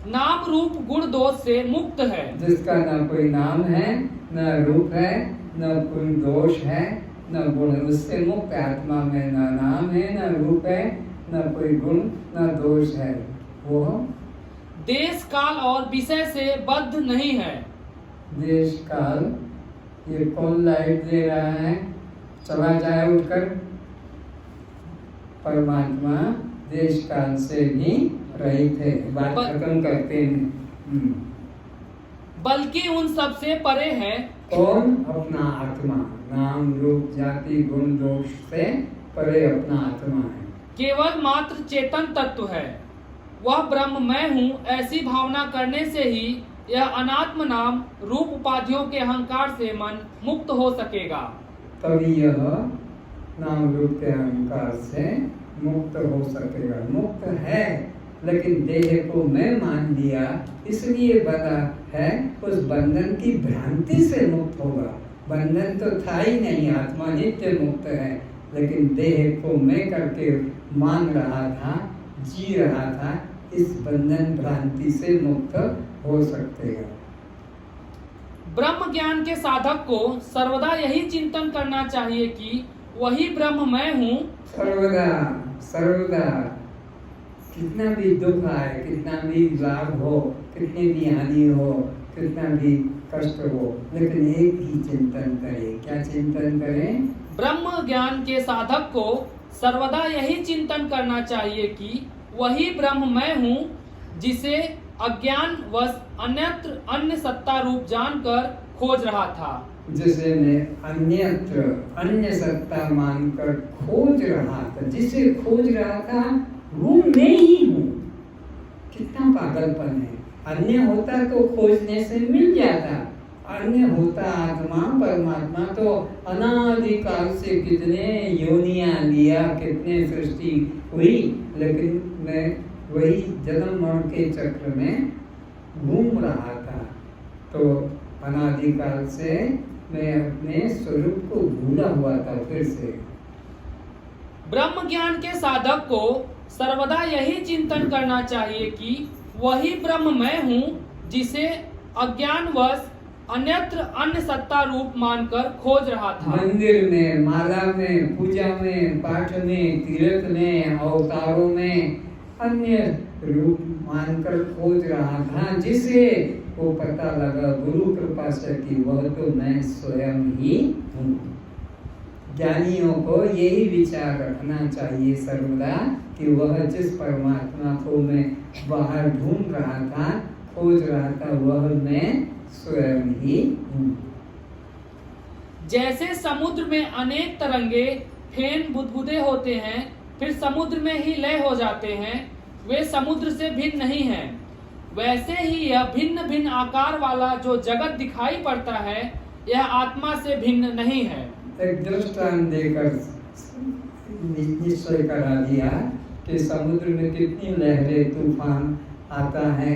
नाम रूप गुण दोष से मुक्त है, जिसका न कोई नाम है, न रूप है, न कोई दोष है, न गुण, उससे मुक्त आत्मा में न नाम है, न रूप है, न कोई गुण, न दोष है। वो देश काल और विषय से बद्ध नहीं है। देश काल, ये कौन लाइट दे रहा है? चला जाए उठकर। परमात्मा देश काल से भी रहित है। बात खत्म करते हैं। बल्कि उन सबसे परे है। कौन? अपना आत्मा। नाम रूप जाति गुण दोष से परे अपना आत्मा है। केवल मात्र चेतन तत्व है। वह ब्रह्म मैं हूँ ऐसी भावना करने से ही यह अनात्म नाम रूप उपाधियों के अहंकार से मन मुक्त हो सकेगा। तभी यह नाम रूप के अहंकार से मुक्त हो सकेगा। मुक्त है, लेकिन देह को मैं मान लिया इसलिए बना है, उस बंधन की भ्रांति से मुक्त होगा। बंधन तो था ही नहीं, आत्मा नित्य मुक्त है, लेकिन देह को मैं करके मान रहा था, जी रहा था, इस बंधन भ्रांति से मुक्त हो सकेगा। ब्रह्म ज्ञान के साधक को सर्वदा यही चिंतन करना चाहिए कि वही ब्रह्म मैं हूँ। सर्वदा सर्वदा कितना भी दुख आए, कितना भी लाभ हो, कितनी भी हानि हो, कितना भी कष्ट हो, लेकिन एक ही चिंतन करें। क्या चिंतन करें? ब्रह्म ज्ञान के साधक को सर्वदा यही चिंतन करना चाहिए कि वही ब्रह्म मैं हूँ, जिसे अज्ञान वश अन्यत्र अन्य सत्ता रूप जानकर खोज रहा था। जिसे मैं अन्यत्र अन्य सत्ता मानकर खोज रहा था, जिसे खोज रहा था वो मैं ही हूँ। कितना पागलपन है। अन्य होता तो खोजने से मिल जाता, अन्य होता आत्मा परमात्मा तो अनादिकाल से कितने योनियां लिया, कितने सृष्टि हुई, लेकिन मैं वही जन्म मरण के चक्र में घूम रहा था। तो अनादिकाल से मैं अपने स्वरूप को भूला हुआ था। फिर से ब्रह्म ज्ञान के साधक को सर्वदा यही चिंतन करना चाहिए कि वही ब्रह्म मैं हूँ, जिसे अज्ञानवश अन्यत्र अन्य सत्ता रूप मानकर खोज रहा था। मंदिर में, माला में, पूजा में, पाठ में, तीर्थ में, अवतारों में अन्य रूप मानकर खोज रहा था, जिसे वो पता लगा गुरु कृपा से कि वह तो मैं स्वयं ही हूँ। ज्ञानियों को यही विचार रखना चाहिए सर्वदा कि वह जिस परमात्मा को मैं बाहर ढूंढ रहा था, खोज रहा था, वह मैं स्वयं ही हूँ। जैसे समुद्र में अनेक तरंगे फेन बुदबुदे होते हैं, फिर समुद्र में ही लय हो जाते हैं, वे समुद्र से भिन्न नहीं हैं। वैसे ही यह भिन्न भिन्न आकार वाला जो जगत दिखाई पड़ता है, यह आत्मा से भिन्न नहीं है। एक दृष्टांत देकर निश्चय करा दिया कि समुद्र में कितनी लहरें, तूफान आता है,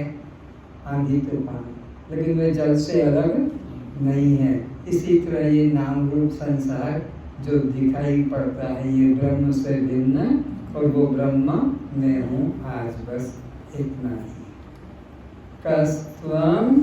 आंधी तूफान, लेकिन वे जल से अलग नहीं है। इसी तरह ये नाम रूप संसार जो दिखाई पड़ता है, ये ब्रह्म से भिन्न, और वो ब्रह्म मैं हूँ। आज बस इतना ही। कस्त्वं